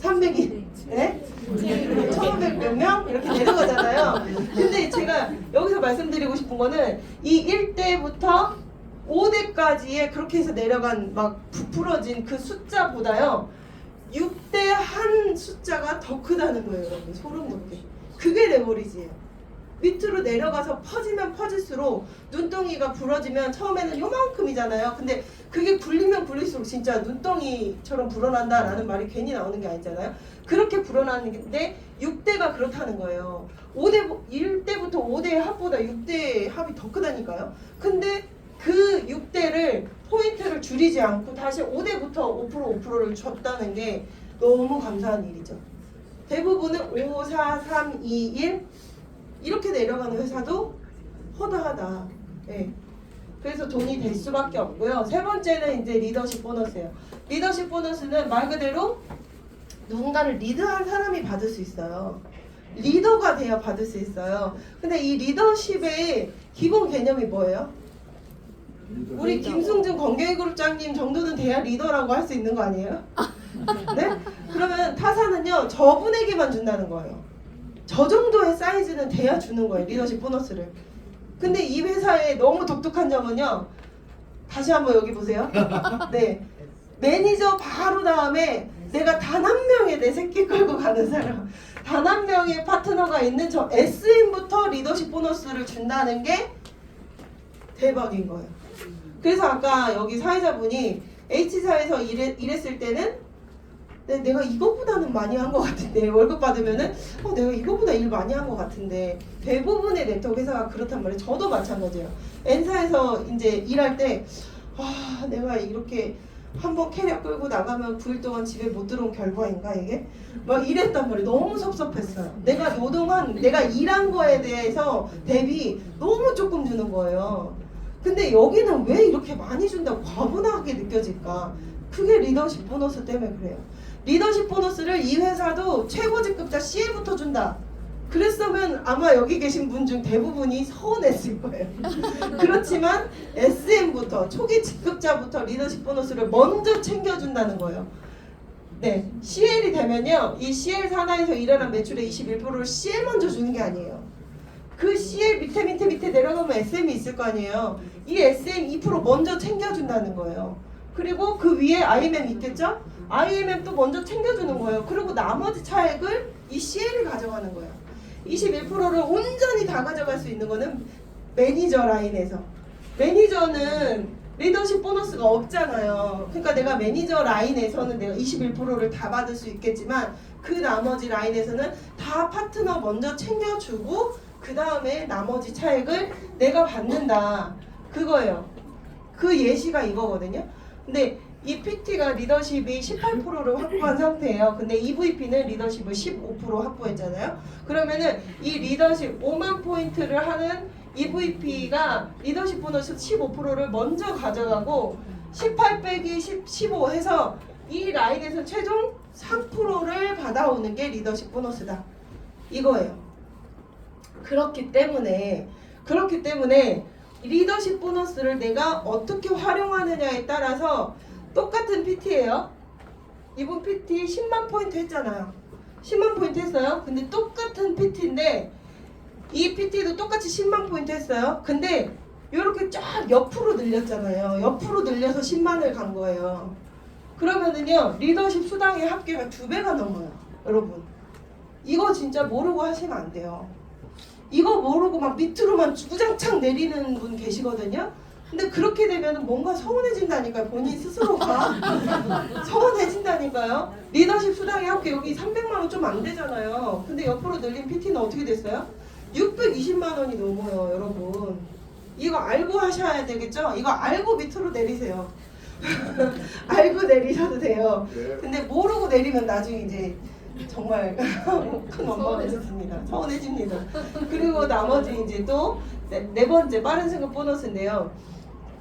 300이 네? 1500 몇 명? 이렇게 내려가잖아요. 근데 제가 여기서 말씀드리고 싶은 거는 이 1대부터 5대까지의 그렇게 해서 내려간 막 부풀어진 그 숫자보다요 6대 한 숫자가 더 크다는 거예요. 여러분 소름 돋게. 그게 레버리지예요. 밑으로 내려가서 퍼지면 퍼질수록 눈덩이가 부러지면 처음에는 요만큼이잖아요. 근데 그게 굴리면 굴릴수록 진짜 눈덩이처럼 불어난다라는 말이 괜히 나오는 게 아니잖아요. 그렇게 불어나는데 6대가 그렇다는 거예요. 1대부터 5대의 합보다 6대의 합이 더 크다니까요. 근데 그 6대를 포인트를 줄이지 않고 다시 5대부터 5%를 줬다는 게 너무 감사한 일이죠. 대부분은 5, 4, 3, 2, 1 이렇게 내려가는 회사도 허다하다. 네. 그래서 돈이 될 수밖에 없고요. 세 번째는 이제 리더십 보너스예요. 리더십 보너스는 말 그대로 누군가를 리드한 사람이 받을 수 있어요. 리더가 돼야 받을 수 있어요. 근데 이 리더십의 기본 개념이 뭐예요? 우리 김승준 건경이그룹장님 정도는 돼야 리더라고 할 수 있는 거 아니에요? 네? 그러면 타사는요 저분에게만 준다는 거예요. 저 정도의 사이즈는 돼야 주는 거예요. 리더십 보너스를. 근데 이 회사의 너무 독특한 점은요. 다시 한번 여기 보세요. 네, 매니저 바로 다음에 내가 단 한 명의 내 새끼 끌고 가는 사람, 단 한 명의 파트너가 있는 저 SM부터 리더십 보너스를 준다는 게 대박인 거예요. 그래서 아까 여기 사회자분이 H사에서 일했을 때는 근데 내가 이거보다는 많이 한 것 같은데 월급 받으면은 내가 이거보다 일 많이 한 것 같은데 대부분의 네트워크 회사가 그렇단 말이에요. 저도 마찬가지예요. N사에서 이제 일할 때 내가 이렇게 한번 캐리어 끌고 나가면 9일 동안 집에 못 들어온 결과인가 이게? 막 이랬단 말이에요. 너무 섭섭했어요. 내가 일한 거에 대해서 대비 너무 조금 주는 거예요. 근데 여기는 왜 이렇게 많이 준다고 과분하게 느껴질까? 그게 리더십 보너스 때문에 그래요. 리더십 보너스를 이 회사도 최고 직급자 CL부터 준다. 그랬으면 아마 여기 계신 분 중 대부분이 서운했을 거예요. 그렇지만 SM부터 초기 직급자부터 리더십 보너스를 먼저 챙겨준다는 거예요. 네, CL이 되면요, 이 CL 산하에서 일어난 매출의 21%를 CL 먼저 주는 게 아니에요. 그 CL 밑에 내려가면 SM이 있을 거 아니에요. 이 SM 2% 먼저 챙겨준다는 거예요. 그리고 그 위에 IMM 있겠죠? IMM 또 먼저 챙겨주는 거예요. 그리고 나머지 차액을 이 CL이 가져가는 거예요. 21%를 온전히 다 가져갈 수 있는 거는 매니저 라인에서. 매니저는 리더십 보너스가 없잖아요. 그러니까 내가 매니저 라인에서는 내가 21%를 다 받을 수 있겠지만 그 나머지 라인에서는 다 파트너 먼저 챙겨주고 그 다음에 나머지 차액을 내가 받는다. 그거예요. 그 예시가 이거거든요. 근데 이 PT가 리더십이 18%를 확보한 상태예요. 근데 EVP는 리더십을 15% 확보했잖아요. 그러면은 이 리더십 5만 포인트를 하는 EVP가 리더십 보너스 15%를 먼저 가져가고 18 빼기 15 해서 이 라인에서 최종 3%를 받아오는 게 리더십 보너스다. 이거예요. 그렇기 때문에 리더십 보너스를 내가 어떻게 활용하느냐에 따라서 똑같은 PT예요. 이번 PT 10만 포인트 했잖아요. 10만 포인트 했어요. 근데 똑같은 PT인데 이 PT도 똑같이 10만 포인트 했어요. 근데 이렇게 쫙 옆으로 늘렸잖아요. 옆으로 늘려서 10만을 간 거예요. 그러면은요, 리더십 수당의 합계가 2배가 넘어요. 여러분, 이거 진짜 모르고 하시면 안 돼요. 이거 모르고 막 밑으로만 주구장창 내리는 분 계시거든요. 근데 그렇게 되면 뭔가 서운해진다니까요. 본인 스스로가 서운해진다니까요. 리더십 수당의 합계 여기 300만 원 좀 안 되잖아요. 근데 옆으로 늘린 PT는 어떻게 됐어요? 620만 원이 넘어요, 여러분. 이거 알고 하셔야 되겠죠? 이거 알고 밑으로 내리세요. 알고 내리셔도 돼요. 근데 모르고 내리면 나중에 이제 정말 큰 원망해졌습니다. 서운해집니다. 그리고 나머지 이제 또 네 번째 빠른 승급 보너스인데요.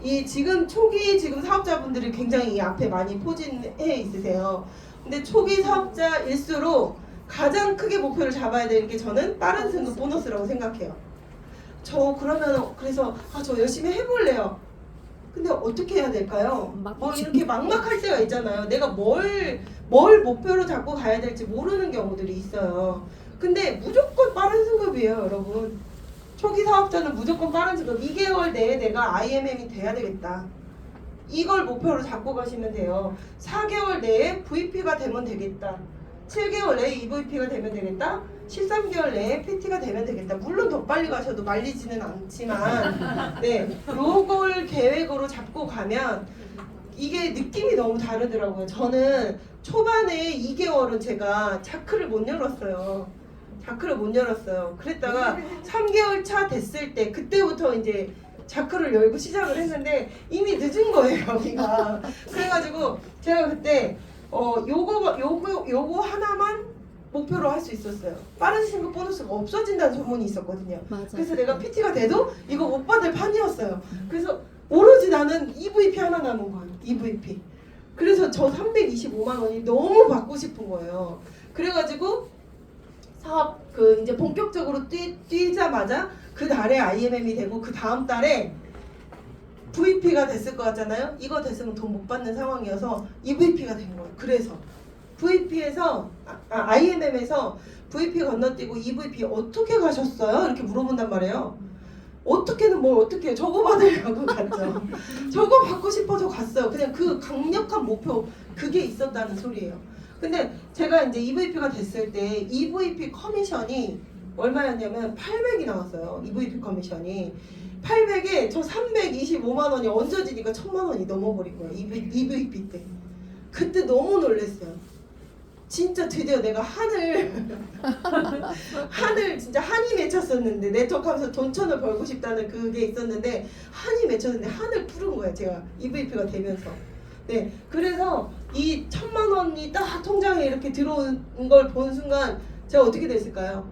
이 지금 초기 사업자분들이 굉장히 이 앞에 많이 포진해 있으세요. 근데 초기 사업자일수록 가장 크게 목표를 잡아야 되는 게 저는 빠른 승급 보너스라고 생각해요. 그래서 저 열심히 해볼래요. 근데 어떻게 해야 될까요? 뭐 이렇게 막막할 때가 있잖아요. 내가 뭘 목표로 잡고 가야 될지 모르는 경우들이 있어요. 근데 무조건 빠른 승급이에요, 여러분. 초기 사업자는 무조건 빠른 승급. 2개월 내에 내가 IMM이 돼야 되겠다. 이걸 목표로 잡고 가시면 돼요. 4개월 내에 VP가 되면 되겠다. 7개월 내에 EVP가 되면 되겠다. 13개월 내에 PT가 되면 되겠다. 물론 더 빨리 가셔도 말리지는 않지만 요걸 계획으로 잡고 가면 이게 느낌이 너무 다르더라고요. 저는 초반에 2개월은 제가 자크를 못 열었어요. 그랬다가 3개월 차 됐을 때 그때부터 이제 자크를 열고 시작을 했는데 이미 늦은 거예요, 여기가. 그래가지고 제가 그때 요거 하나만 목표로 할 수 있었어요. 빠른 승급 보너스가 없어진다는 소문이 있었거든요. 맞아. 그래서 내가 PT가 돼도 이거 못 받을 판이었어요. 그래서 오로지 나는 EVP 하나 남은 거예요. EVP. 그래서 저 325만 원이 너무 받고 싶은 거예요. 그래가지고 사업 이제 본격적으로 뛰자마자 그 달에 IMM이 되고 그 다음 달에 VP가 됐을 것 같잖아요. 이거 됐으면 돈 못 받는 상황이어서 EVP가 된 거예요. 그래서 VP에서 IMM에서 VP 건너뛰고 EVP 어떻게 가셨어요? 이렇게 물어본단 말이에요. 어떻게는 뭘 어떻게 해요? 저거 받으려고 갔죠. 저거 받고 싶어서 갔어요. 그냥 그 강력한 목표 그게 있었다는 소리예요. 근데 제가 이제 EVP가 됐을 때 EVP 커미션이 얼마였냐면 800이 나왔어요. EVP 커미션이 800에 저 325만 원이 얹어지니까 1000만 원이 넘어버린 거예요. EVP 때. 그때 너무 놀랐어요. 진짜 드디어 내가 한을 진짜 한이 맺혔었는데 네트워크하면서 돈천을 벌고 싶다는 그게 있었는데 한이 맺혔는데 한을 푸른 거예요. 제가 EVP가 되면서. 네, 그래서 이 1,000만 원이 딱 통장에 이렇게 들어온 걸 본 순간 제가 어떻게 됐을까요?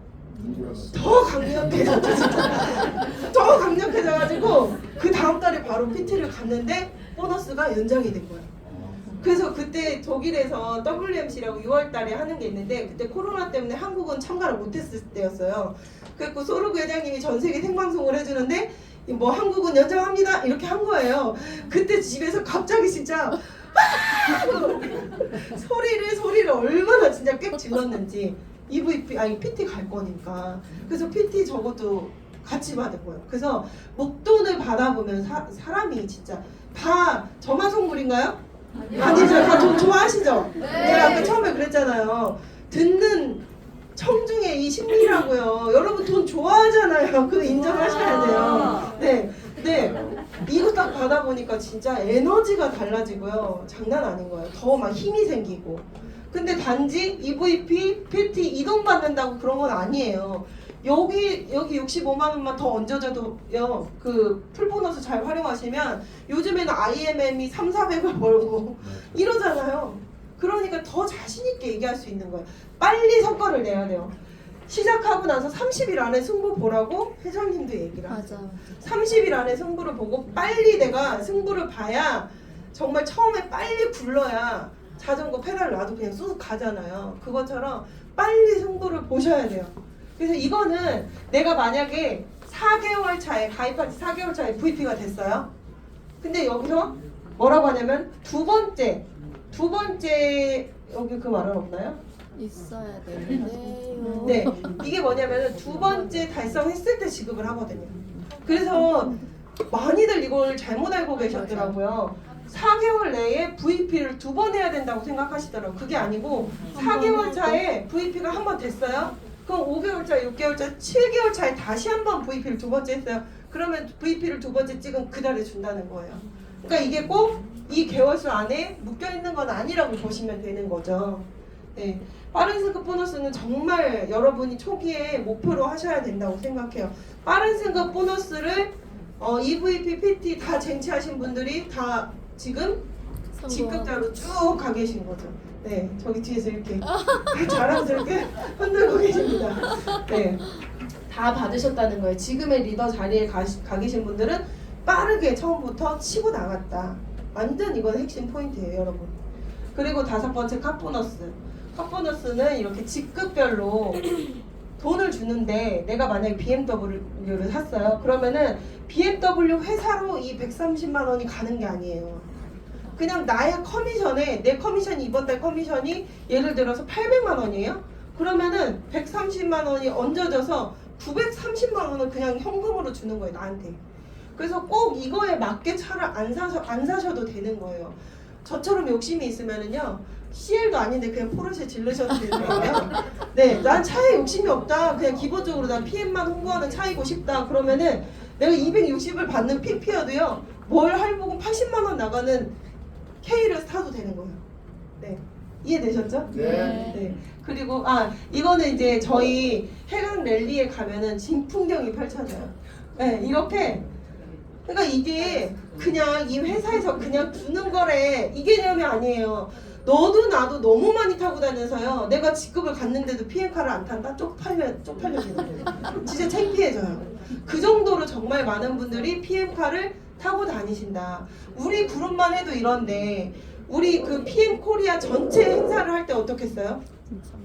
더 강력해졌죠. 진짜. 더 강력해져가지고 그 다음 달에 바로 PT를 갔는데 보너스가 연장이 된 거예요. 그래서 그때 독일에서 WMC라고 6월 달에 하는 게 있는데 그때 코로나 때문에 한국은 참가를 못했을 때였어요. 그래서 소르그 회장님이 전 세계 생방송을 해주는데 뭐 한국은 연장합니다 이렇게 한 거예요. 그때 집에서 갑자기 진짜 소리를 얼마나 진짜 꽤 질렀는지 EVP 아니 PT 갈 거니까 그래서 PT 저것도 같이 받은 거예요. 그래서 목돈을 받아보면 사람이 진짜 다 저만 속물인가요? 아니죠. 다 돈 좋아하시죠? 네. 제가 아까 처음에 그랬잖아요. 듣는 청중의 이 심리라고요. 여러분 돈 좋아하잖아요. 그거 인정하셔야 돼요. 네. 네. 이거 딱 받아보니까 진짜 에너지가 달라지고요. 장난 아닌 거예요. 더 막 힘이 생기고. 근데 단지 EVP, PT 이동받는다고 그런 건 아니에요. 여기 65만 원만 더 얹어줘도요. 그 풀보너스 잘 활용하시면 요즘에는 IMM이 3,400을 벌고 이러잖아요. 그러니까 더 자신 있게 얘기할 수 있는 거예요. 빨리 성과를 내야 돼요. 시작하고 나서 30일 안에 승부 보라고 회장님도 얘기를 하세요. 맞아. 30일 안에 승부를 보고 빨리 내가 승부를 봐야 정말 처음에 빨리 굴러야 자전거 페달 놔도 그냥 쑥 가잖아요. 그것처럼 빨리 승부를 보셔야 돼요. 그래서 이거는 내가 만약에 4개월 차에 가입한 지 4개월 차에 VP가 됐어요. 근데 여기서 뭐라고 하냐면 두 번째 여기 그 말은 없나요? 있어야 되는데요. 네, 이게 뭐냐면 두 번째 달성했을 때 지급을 하거든요. 그래서 많이들 이걸 잘못 알고 계셨더라고요. 4개월 내에 VP를 2번 해야 된다고 생각하시더라고요. 그게 아니고 4개월 차에 VP가 한 번 됐어요. 그럼 5개월 차, 6개월 차, 7개월 차에 다시 한 번 VP를 2번째 했어요. 그러면 VP를 2번째 찍으면 그달에 준다는 거예요. 그러니까 이게 꼭 이 개월수 안에 묶여있는 건 아니라고 보시면 되는 거죠. 네. 빠른 승급 보너스는 정말 여러분이 초기에 목표로 하셔야 된다고 생각해요. 빠른 승급 보너스를 EVP, PT 다 쟁취하신 분들이 다 지금 직급자로 쭉 가 계신 거죠. 네, 저기 뒤에서 이렇게 자랑스럽게 흔들고 계십니다. 네, 다 받으셨다는 거예요. 지금의 리더 자리에 가 계신 분들은 빠르게 처음부터 치고 나갔다. 완전 이건 핵심 포인트예요, 여러분. 그리고 5번째 카보너스. 카보너스는 이렇게 직급별로 돈을 주는데 내가 만약에 BMW를 샀어요. 그러면은 BMW 회사로 이 130만 원이 가는 게 아니에요. 그냥 나의 커미션에 내 커미션이 이번 달 커미션이 예를 들어서 800만 원이에요. 그러면은 130만 원이 얹어져서 930만 원을 그냥 현금으로 주는 거예요, 나한테. 그래서 꼭 이거에 맞게 차를 안 사셔도 되는 거예요. 저처럼 욕심이 있으면은요. CL도 아닌데 그냥 포르쉐 질르셔도 되는 거예요. 네, 난 차에 욕심이 없다. 그냥 기본적으로 난 PM만 홍보하는 차이고 싶다. 그러면은 내가 260을 받는 PP여도요. 월 할부금 80만 원 나가는 K를 사도 되는 거예요. 네, 이해되셨죠? 네. 네. 그리고 이거는 이제 저희 해강 랠리에 가면은 진풍경이 펼쳐져요. 네, 이렇게. 그러니까 이게 그냥 이 회사에서 그냥 주는 거래 이 개념이 아니에요. 너도 나도 너무 많이 타고 다녀서요. 내가 직급을 갔는데도 PM카를 안 탄다? 쪽팔려지는 거예요. 진짜 창피해져요. 그 정도로 정말 많은 분들이 PM카를 타고 다니신다. 우리 그룹만 해도 이런데 우리 그 PM 코리아 전체 행사를 할 때 어떻겠어요?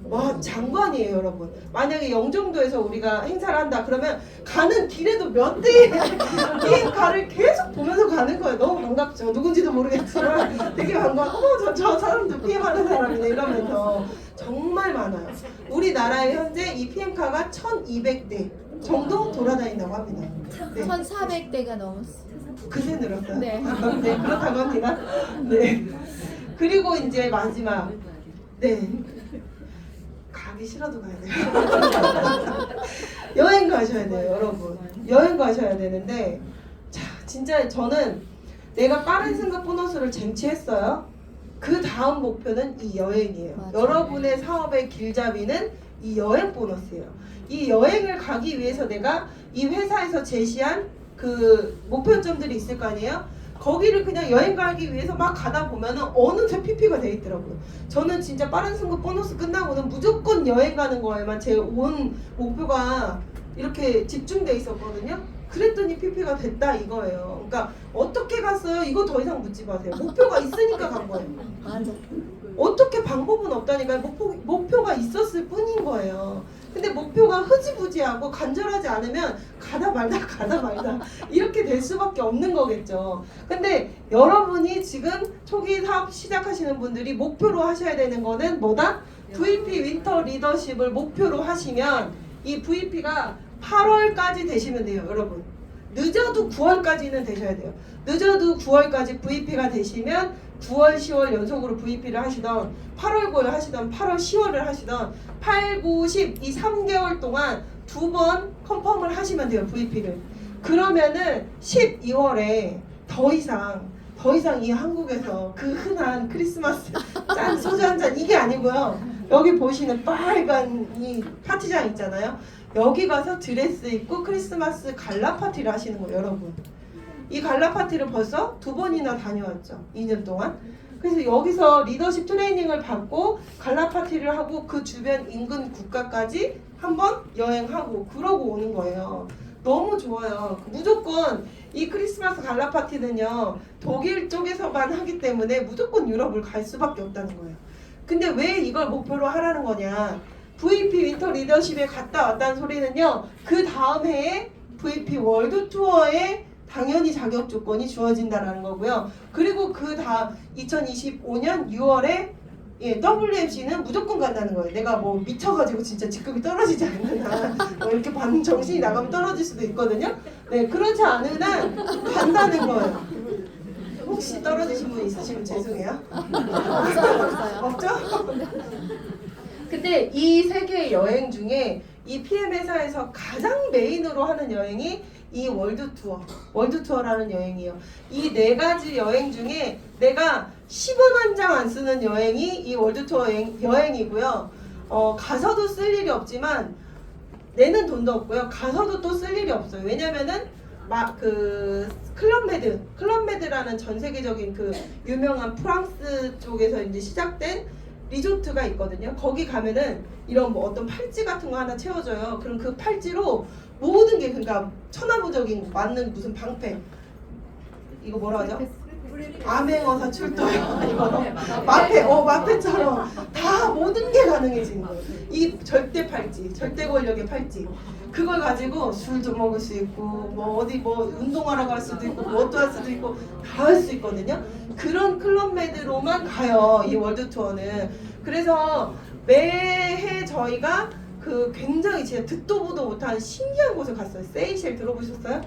와, 장관이에요, 여러분. 만약에 영종도에서 우리가 행사를 한다 그러면 가는 길에도 몇 대의 PM카를 계속 보면서 가는 거예요. 너무 반갑죠. 누군지도 모르겠지만 되게 반가워. 저 사람도 PM 하는 사람이네 이러면서 정말 많아요. 우리나라에 현재 이 PM카가 1200대 정도 돌아다닌다고 합니다. 네. 1,400대가 넘었어. 그새 늘었어요. 네. 네, 그렇다고 합니다. 네. 그리고 이제 마지막. 네. 가기 싫어도 가야 돼요. 여행 가셔야 돼요, 여러분. 여행 가셔야 되는데, 자, 진짜 저는 내가 빠른 승급 보너스를 쟁취했어요. 그 다음 목표는 이 여행이에요. 맞아요. 여러분의 사업의 길잡이는 이 여행 보너스예요. 이 여행을 가기 위해서 내가 이 회사에서 제시한 그 목표점들이 있을 거 아니에요? 거기를 그냥 여행 가기 위해서 막 가다 보면은 어느새 PP가 돼 있더라고요. 저는 진짜 빠른 승급 보너스 끝나고는 무조건 여행 가는 거에만 제 온 목표가 이렇게 집중돼 있었거든요. 그랬더니 PP가 됐다 이거예요. 그러니까 어떻게 갔어요? 이거 더 이상 묻지 마세요. 목표가 있으니까 간 거예요. 맞아. 어떻게 방법은 없다니까요. 목표가 있었을 뿐인 거예요. 근데 목표가 흐지부지하고 간절하지 않으면 가다 말다 이렇게 될 수밖에 없는 거겠죠. 근데 여러분이 지금 초기 사업 시작하시는 분들이 목표로 하셔야 되는 거는 뭐다? VP 윈터 리더십을 목표로 하시면 이 VP가 8월까지 되시면 돼요, 여러분. 늦어도 9월까지는 되셔야 돼요. 늦어도 9월까지 VP가 되시면 9월, 10월 연속으로 VP를 하시던 8월, 9월 하시던 8월, 10월을 하시던 8, 9, 10 이 3개월 동안 2번 컨펌을 하시면 돼요, VP를. 그러면은 12월에 더 이상 이 한국에서 그 흔한 크리스마스 짠 소주 한 잔 이게 아니고요. 여기 보시는 빨간 이 파티장 있잖아요. 여기 가서 드레스 입고 크리스마스 갈라 파티를 하시는 거예요, 여러분. 이 갈라 파티를 벌써 2번이나 다녀왔죠, 2년 동안. 그래서 여기서 리더십 트레이닝을 받고 갈라 파티를 하고 그 주변 인근 국가까지 한번 여행하고 그러고 오는 거예요. 너무 좋아요. 무조건 이 크리스마스 갈라 파티는요, 독일 쪽에서만 하기 때문에 무조건 유럽을 갈 수밖에 없다는 거예요. 근데 왜 이걸 목표로 하라는 거냐? VP 윈터 리더십에 갔다 왔다는 소리는요, 그 다음 해에 VP 월드 투어에 당연히 자격 조건이 주어진다라는 거고요. 그리고 그 다음 2025년 6월에 WMC는 무조건 간다는 거예요. 내가 뭐 미쳐가지고 진짜 직급이 떨어지지 않는 한 뭐 이렇게 반 정신이 나가면 떨어질 수도 있거든요. 네, 그렇지 않은 한 간다는 거예요. 혹시 떨어지신 분 있으시면 죄송해요. 없어요. 없죠? 근데 이 세계 여행 중에 이 PM 회사에서 가장 메인으로 하는 여행이 이 월드 투어라는 여행이에요. 이 4가지 여행 중에 내가 10원 한 장 안 쓰는 여행이 이 월드 투어 여행이고요. 가서도 쓸 일이 없지만 내는 돈도 없고요. 가서도 또 쓸 일이 없어요. 왜냐면은 그 클럽메드라는 전 세계적인 그 유명한 프랑스 쪽에서 이제 시작된 리조트가 있거든요. 거기 가면은 이런 뭐 어떤 팔찌 같은 거 하나 채워줘요. 그럼 그 팔찌로 모든 게 그러니까 천하무적인 맞는 무슨 방패 이거 뭐라 하죠? 암행어사 출도요. 이거 마패처럼 다 모든 게 가능해지는 거예요. 이 절대 팔찌, 절대 권력의 팔찌. 그걸 가지고 술도 먹을 수 있고 뭐 어디 뭐 운동하러 갈 수도 있고 뭐도 할 수도 있고 다 할 수 있거든요. 그런 클럽메드로만 가요, 이 월드 투어는. 그래서 매해 저희가 그 굉장히 진짜 듣도 보도 못한 신기한 곳을 갔어요. 세이셸 들어보셨어요?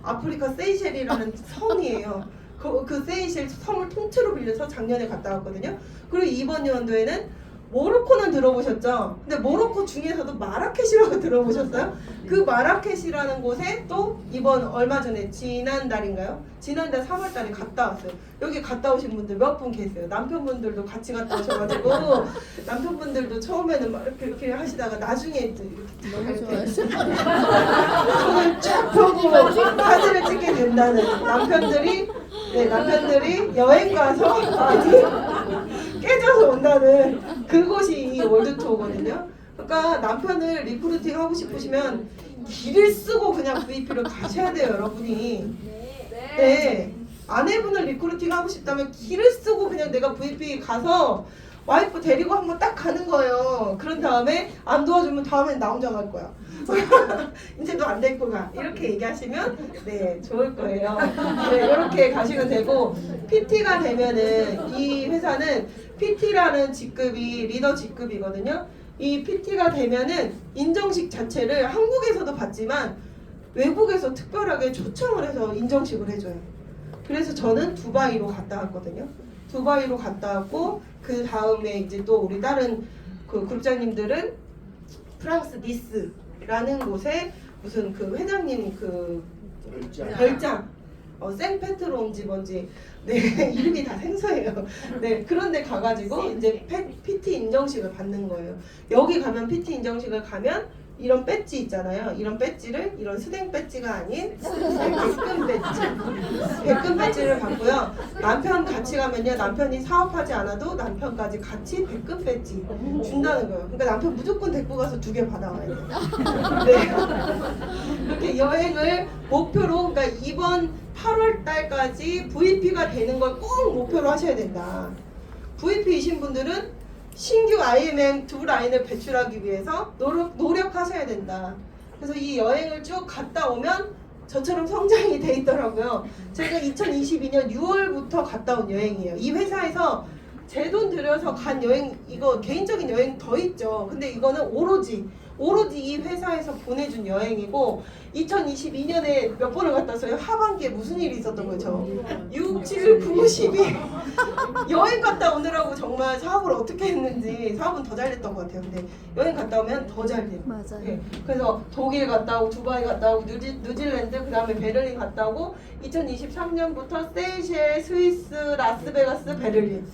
아프리카 세이셸이라는 섬이에요. 그 세이셸 섬을 통째로 빌려서 작년에 갔다 왔거든요. 그리고 이번 연도에는 모로코는 들어보셨죠? 근데 모로코 중에서도 마라케시라고 들어보셨어요? 그 마라케시라는 곳에 또 이번 얼마 전에 지난달인가요? 지난달 3월달에 갔다 왔어요. 여기 갔다 오신 분들 몇 분 계세요? 남편분들도 같이 갔다 오셔가지고 남편분들도 처음에는 막 이렇게 하시다가 나중에 너무 이렇게 좋아하시네. 손을 쫙 펴고 사진을 찍게 된다는 남편들이 여행 가서 많이 깨져서 온다는 그곳이 이 월드 투어거든요. 그러니까 남편을 리크루팅 하고 싶으시면 길을 쓰고 그냥 VP를 가셔야 돼요, 여러분이. 네. 아내분을 리크루팅 하고 싶다면 길을 쓰고 그냥 내가 VP 가서 와이프 데리고 한번 딱 가는 거예요. 그런 다음에 안 도와주면 다음엔 나 혼자 갈 거야. 이제 너 안 데리고 가. 이렇게 얘기하시면 네 좋을 거예요. 네, 이렇게 가시면 되고 PT가 되면은 이 회사는 PT라는 직급이 리더 직급이거든요. 이 PT가 되면은 인정식 자체를 한국에서도 받지만 외국에서 특별하게 초청을 해서 인정식을 해줘요. 그래서 저는 두바이로 갔다 왔거든요. 두바이로 갔다 왔고 그 다음에 이제 또 우리 다른 그 그룹장님들은 프랑스 니스라는 곳에 무슨 그 회장님 그 별장 생페트로인지 뭔지 네 이름이 다 생소해요. 네 그런데 가가지고 이제 PT 인정식을 받는 거예요. 여기 가면 PT 인정식을 가면 이런 배지 있잖아요. 이런 배지를 이런 스댕 배지가 아닌 백금 배지, 백금 배지를 받고요. 남편 같이 가면요, 남편이 사업하지 않아도 남편까지 같이 백금 배지 준다는 거예요. 그러니까 남편 무조건 데리고 가서 2개 받아와야 돼요. 네. 이렇게 여행을 목표로, 그러니까 이번 8월 달까지 VP가 되는 걸 꼭 목표로 하셔야 된다. VP이신 분들은 신규 IMM 2라인을 배출하기 위해서 노력하셔야 된다. 그래서 이 여행을 쭉 갔다 오면 저처럼 성장이 돼 있더라고요. 제가 2022년 6월부터 갔다 온 여행이에요. 이 회사에서 제 돈 들여서 간 여행, 이거 개인적인 여행 더 있죠. 근데 이거는 오로지 이 회사에서 보내준 여행이고, 2022년에 몇 번을 갔다 왔어요? 하반기에 무슨 일이 있었던 거죠? 6, 7, 9, 12 여행 갔다 오느라고 정말 사업을 어떻게 했는지. 사업은 더 잘 됐던 것 같아요. 근데 여행 갔다 오면 더 잘 돼요. 맞아요. 네. 그래서 독일 갔다 오고, 두바이 갔다 오고, 뉴질랜드, 그 다음에 베를린 갔다 오고, 2023년부터 세이셸, 스위스, 라스베가스, 베를린.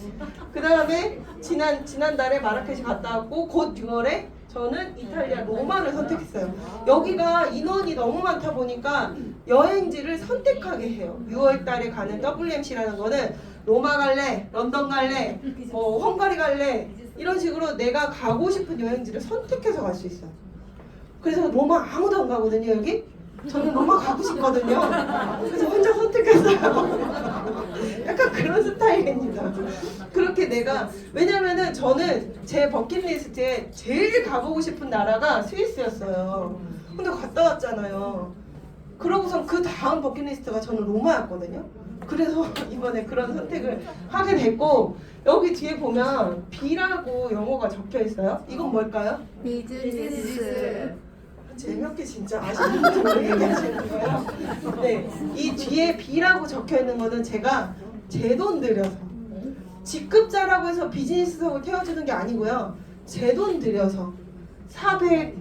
그 다음에 지난달에 마라케시 갔다 왔고, 곧 6월에 저는 이탈리아 로마를 선택했어요. 여기가 인원이 너무 많다 보니까 여행지를 선택하게 해요. 6월 달에 가는 WMC라는 거는 로마 갈래, 런던 갈래, 헝가리 갈래, 이런 식으로 내가 가고 싶은 여행지를 선택해서 갈 수 있어요. 그래서 로마 아무도 안 가거든요, 여기. 저는 로마 가고 싶거든요. 그래서 혼자 선택했어요. 약간 그런 스타일입니다. 그렇게 내가, 왜냐면은 저는 제 버킷리스트에 제일 가보고 싶은 나라가 스위스였어요. 근데 갔다 왔잖아요. 그러고선 그 다음 버킷리스트가 저는 로마였거든요. 그래서 이번에 그런 선택을 하게 됐고, 여기 뒤에 보면 B라고 영어가 적혀 있어요. 이건 뭘까요? 비즈니스. 재미없게 진짜 아시는 분들 왜 얘기하시는 거예요? 네, 이 뒤에 B라고 적혀 있는 거는 제가 제 돈 들여서, 직급자라고 해서 비즈니스석을 태워주는 게 아니고요. 제 돈 들여서 400,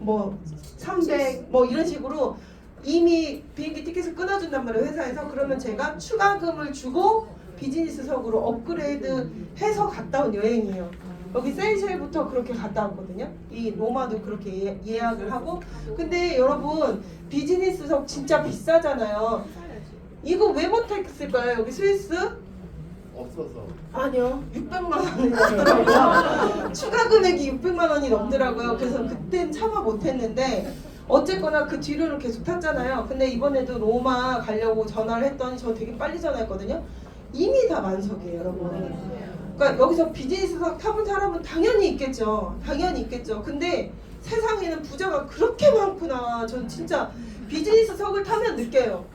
300 이런 식으로 이미 비행기 티켓을 끊어준단 말이에요, 회사에서. 그러면 제가 추가금을 주고 비즈니스석으로 업그레이드 해서 갔다 온 여행이에요. 여기 세이셸부터 그렇게 갔다 왔거든요. 이 로마도 그렇게 예약을 하고. 근데 여러분, 비즈니스석 진짜 비싸잖아요. 이거 왜 못했을까요? 여기 스위스? 없어서. 아니요, 600만 원이 넘더라고요. 추가 금액이 600만 원이 넘더라고요. 그래서 그땐 참아 못했는데, 어쨌거나 그 뒤로는 계속 탔잖아요. 근데 이번에도 로마 가려고 전화를 했더니 저 되게 빨리 전화했거든요. 이미 다 만석이에요, 여러분. 그러니까 여기서 비즈니스석 타본 사람은 당연히 있겠죠. 당연히 있겠죠. 근데 세상에는 부자가 그렇게 많구나. 전 진짜 비즈니스석을 타면 느껴요.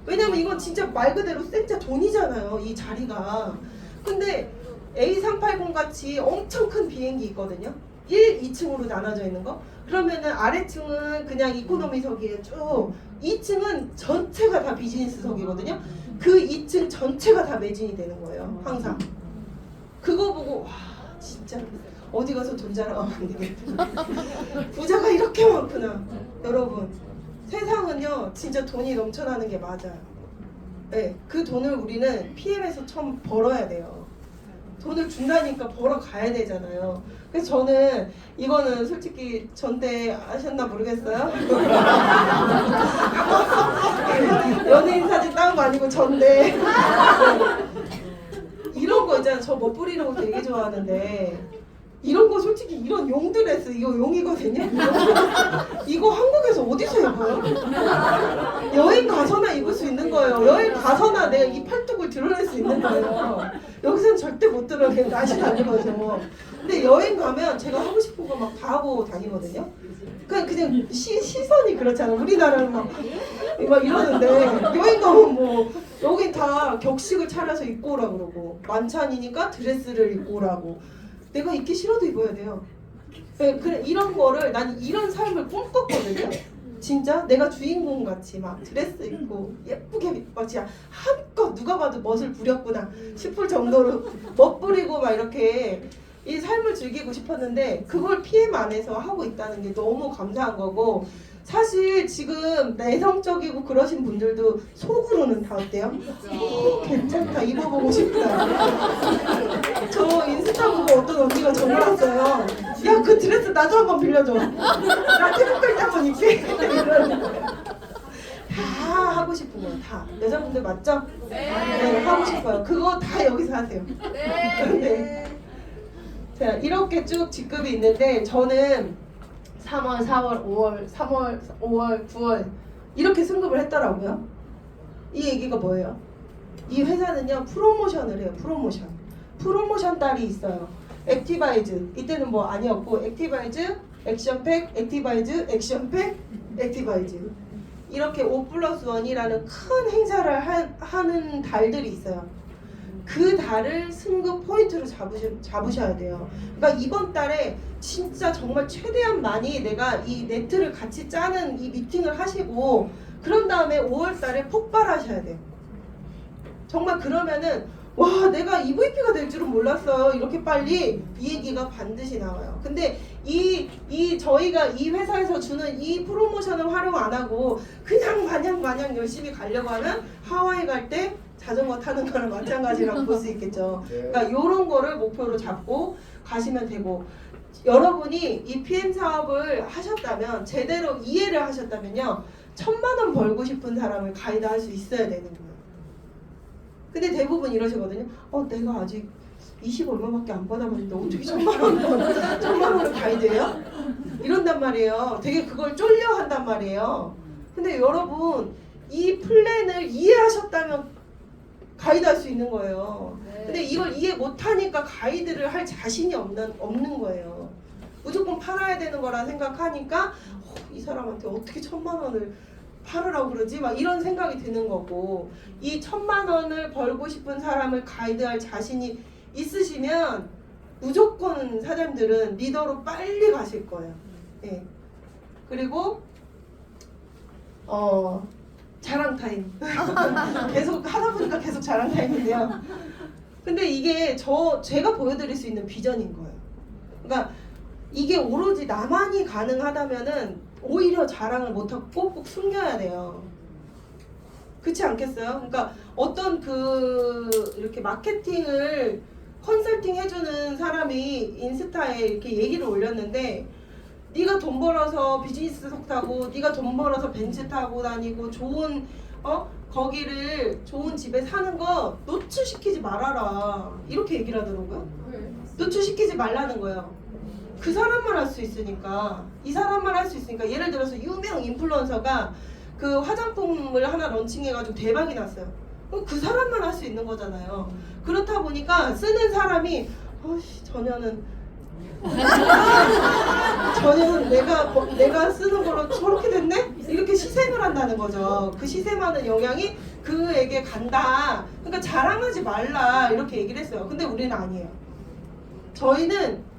왜냐면 이건 진짜 말 그대로 진짜 돈이잖아요, 이 자리가. 근데 A380 같이 엄청 큰 비행기 있거든요. 1, 2층으로 나눠져 있는 거. 그러면은 아래층은 그냥 이코노미석이에요, 쭉. 2층은 전체가 다 비즈니스석이거든요. 그 2층 전체가 다 매진이 되는 거예요, 항상. 그거 보고 와, 진짜 어디 가서 돈 자랑하면 안 되겠다. 부자가 이렇게 많구나. 여러분, 세상은요 진짜 돈이 넘쳐나는 게 맞아요. 네, 그 돈을 우리는 PM에서 처음 벌어야 돼요. 돈을 준다니까 벌어 가야 되잖아요. 그래서 저는 이거는 솔직히 전대 아셨나 모르겠어요. 연예인 사진 따온 거 아니고 전대. 이런 거 있잖아요. 저 멋부리는 거 되게 좋아하는데, 이런 거 솔직히 이런 용드레스, 이거 용이거든요. 이거 한국에서 어디서 입어요? 여행 가서나 입을 수 있는 거예요. 여행 가서나 내가 이 팔뚝을 드러낼 수 있는 거예요. 여기서는 절대 못 드러내는 아시는 거죠. 근데 여행 가면 제가 하고 싶은 거 막 다 하고 다니거든요. 그냥 시선이 그렇잖아. 우리나라는 막 이러는데, 여행 가면 뭐 여긴 다 격식을 차려서 입고 오라 그러고, 만찬이니까 드레스를 입고 오라고. 내가 입기 싫어도 입어야 돼요. 그래, 이런 거를, 난 이런 삶을 꿈꿨거든요. 진짜 내가 주인공 같이 막 드레스 입고 예쁘게 막 진짜 한껏 누가 봐도 멋을 부렸구나 싶을 정도로 멋 부리고 막 이렇게 이 삶을 즐기고 싶었는데 그걸 PM 안에서 하고 있다는 게 너무 감사한 거고 사실 지금 내성적이고 그러신 분들도 속으로는 다 어때요? 괜찮다 입어보고 싶다. 저 인스타 보고 어떤 언니가 전화 왔어요. 야 그 드레스 나도 한번 빌려줘. 나 태국 갈 때 한번 입게. 이러는 거예요. 다 하고 싶은 거예요. 다 여자분들 맞죠? 네, 하고 싶어요. 그거 다 여기서 하세요. 네. 자 이렇게 쭉 직급이 있는데 저는 3월, 4월, 5월, 3월, 5월, 9월 이렇게 승급을 했더라고요. 이 얘기가 뭐예요? 이 회사는요 프로모션을 해요. 프로모션 달이 있어요. 액티바이즈 이때는 뭐 아니었고 액티바이즈, 액션팩, 액티바이즈, 액션팩, 액티바이즈 이렇게 5+1이라는 큰 행사를 하는 달들이 있어요. 그 달을 승급 포인트로 잡으셔야 돼요. 그러니까 이번 달에 진짜 정말 최대한 많이 내가 이 네트를 같이 짜는 이 미팅을 하시고 그런 다음에 5월 달에 폭발하셔야 돼요. 정말 그러면은 와 내가 EVP가 될 줄은 몰랐어요. 이렇게 빨리 이 얘기가 반드시 나와요. 근데 저희가 이 회사에서 주는 이 프로모션을 활용 안 하고 그냥 마냥 열심히 가려고 하면 하와이 갈 때 자전거 타는 거랑 마찬가지라고 볼 수 있겠죠. 그러니까 이런 거를 목표로 잡고 가시면 되고 여러분이 이 PM 사업을 하셨다면 제대로 이해를 하셨다면요 1,000만 원 벌고 싶은 사람을 가이드할 수 있어야 되는 거예요. 근데 대부분 이러시거든요. 내가 아직 20 얼마밖에 안 받아봤는데 어떻게 1,000만 원을 가이드해요? 이런단 말이에요. 되게 그걸 쫄려 한단 말이에요. 근데 여러분 이 플랜을 이해하셨다면 가이드할 수 있는 거예요. 근데 이걸 이해 못하니까 가이드를 할 자신이 없는 거예요. 무조건 팔아야 되는 거라 생각하니까 이 사람한테 어떻게 1,000만 원을 팔으라고 그러지? 막 이런 생각이 드는 거고 이 1,000만 원을 벌고 싶은 사람을 가이드할 자신이 있으시면 무조건 사장님들은 리더로 빨리 가실 거예요. 예. 그리고 자랑 타임. 계속 하다 보니까 계속 자랑 타임인데요. 근데 이게 제가 보여드릴 수 있는 비전인 거예요. 그러니까 이게 오로지 나만이 가능하다면은 오히려 자랑을 못하고 꼭꼭 숨겨야 돼요. 그렇지 않겠어요? 그러니까 어떤 이렇게 마케팅을 컨설팅 해주는 사람이 인스타에 이렇게 얘기를 올렸는데 네가 돈 벌어서 비즈니스석 타고 네가 돈 벌어서 벤츠 타고 다니고 좋은 거기를 좋은 집에 사는 거 노출시키지 말아라 이렇게 얘기를 하더라고요. 노출시키지 말라는 거예요. 그 사람만 할 수 있으니까 이 사람만 할 수 있으니까 예를 들어서 유명 인플루언서가 그 화장품을 하나 런칭해가지고 대박이 났어요. 그럼 그 사람만 할 수 있는 거잖아요. 그렇다 보니까 쓰는 사람이 전혀는 내가 쓰는 거로 저렇게 됐네? 이렇게 시샘을 한다는 거죠. 그 시샘하는 영향이 그에게 간다. 그러니까 자랑하지 말라 이렇게 얘기를 했어요. 근데 우리는 아니에요. 저희는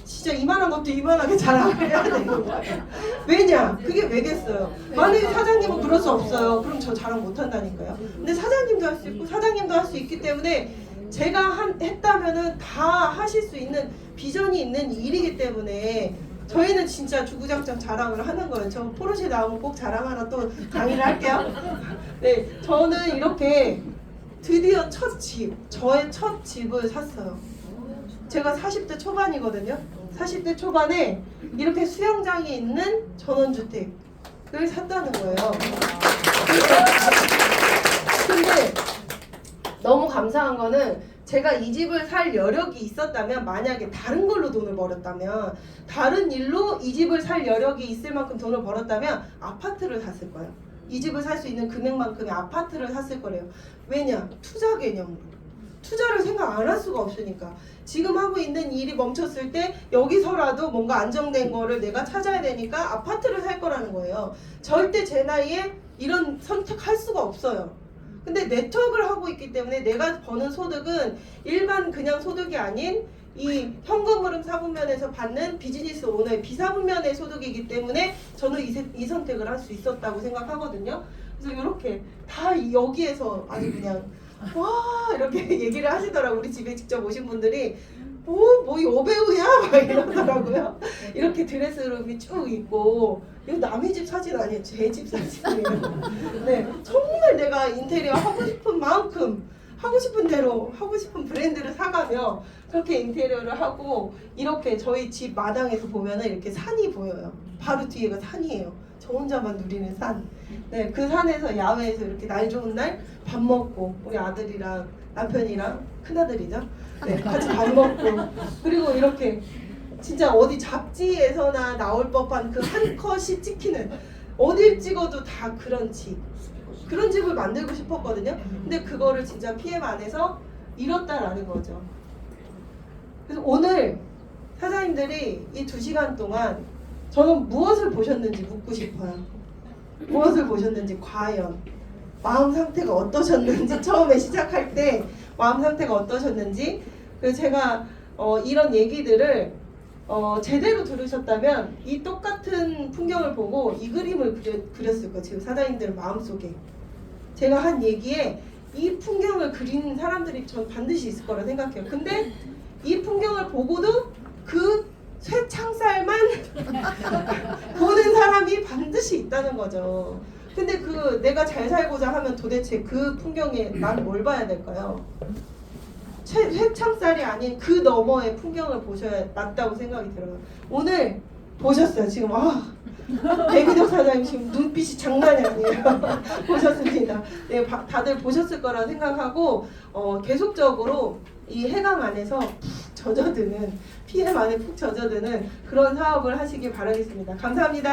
진짜 이만한 것도 이만하게 자랑을 해야 되는 거예요. 왜냐? 그게 왜겠어요? 만약에 사장님은 그럴 수 없어요. 그럼 저 자랑 못 한다니까요. 근데 사장님도 할 수 있고 사장님도 할 수 있기 때문에 제가 했다면은 다 하실 수 있는 비전이 있는 일이기 때문에 저희는 진짜 주구장창 자랑을 하는 거예요. 저 포르쉐 나오면 꼭 자랑 하나 또 강의를 할게요. 네, 저는 이렇게 드디어 저의 첫 집을 샀어요. 제가 40대 초반이거든요. 40대 초반에 이렇게 수영장이 있는 전원주택을 샀다는 거예요. 근데 너무 감사한 거는 제가 이 집을 살 여력이 있었다면 만약에 다른 걸로 돈을 벌었다면 다른 일로 이 집을 살 여력이 있을 만큼 돈을 벌었다면 아파트를 샀을 거예요. 이 집을 살 수 있는 금액만큼의 아파트를 샀을 거래요. 왜냐? 투자 개념으로. 투자를 생각 안 할 수가 없으니까. 지금 하고 있는 일이 멈췄을 때 여기서라도 뭔가 안정된 거를 내가 찾아야 되니까 아파트를 살 거라는 거예요. 절대 제 나이에 이런 선택할 수가 없어요. 근데 네트워크를 하고 있기 때문에 내가 버는 소득은 일반 그냥 소득이 아닌 이 현금 흐름 사분면에서 받는 비즈니스 오너의 비사분면의 소득이기 때문에 저는 이 선택을 할 수 있었다고 생각하거든요. 그래서 이렇게 다 여기에서 아주 그냥 와 이렇게 얘기를 하시더라고요. 우리 집에 직접 오신 분들이 뭐 여배우야? 막 이러더라고요. 이렇게 드레스룸이 쭉 있고 이거 남의 집 사진 아니에요. 제 집 사진이에요. 네, 정말 내가 인테리어 하고 싶은 만큼 하고 싶은 대로 하고 싶은 브랜드를 사가며 그렇게 인테리어를 하고 이렇게 저희 집 마당에서 보면은 이렇게 산이 보여요. 바로 뒤에가 산이에요. 저 혼자만 누리는 산. 네, 그 산에서 야외에서 이렇게 날 좋은 날 밥 먹고 우리 아들이랑 남편이랑 큰아들이죠. 네, 같이 밥 먹고 그리고 이렇게 진짜 어디 잡지에서나 나올 법한 그 한 컷이 찍히는 어딜 찍어도 다 그런 집. 그런 집을 만들고 싶었거든요. 근데 그거를 진짜 PM 안에서 이뤘다라는 거죠. 그래서 오늘 사장님들이 이 2시간 동안 저는 무엇을 보셨는지 묻고 싶어요. 무엇을 보셨는지 과연 마음 상태가 어떠셨는지 처음에 시작할 때 마음 상태가 어떠셨는지 그래서 제가 이런 얘기들을 제대로 들으셨다면 이 똑같은 풍경을 보고 이 그림을 그렸을 거예요. 지금 사장님들 마음속에 제가 한 얘기에 이 풍경을 그리는 사람들이 전 반드시 있을 거라 생각해요. 근데 이 풍경을 보고도 그 쇠창살만 보는 사람이 반드시 있다는 거죠. 근데 그 내가 잘 살고자 하면 도대체 그 풍경에 난 뭘 봐야 될까요? 쇠창살이 아닌 그 너머의 풍경을 보셔야 맞다고 생각이 들어요. 오늘 보셨어요. 지금 배미덕 사장님 지금 눈빛이 장난이 아니에요. 보셨습니다. 네, 다들 보셨을 거라 생각하고 계속적으로 이 해강 안에서 푹 젖어드는 PM 안에 푹 젖어드는 그런 사업을 하시길 바라겠습니다. 감사합니다.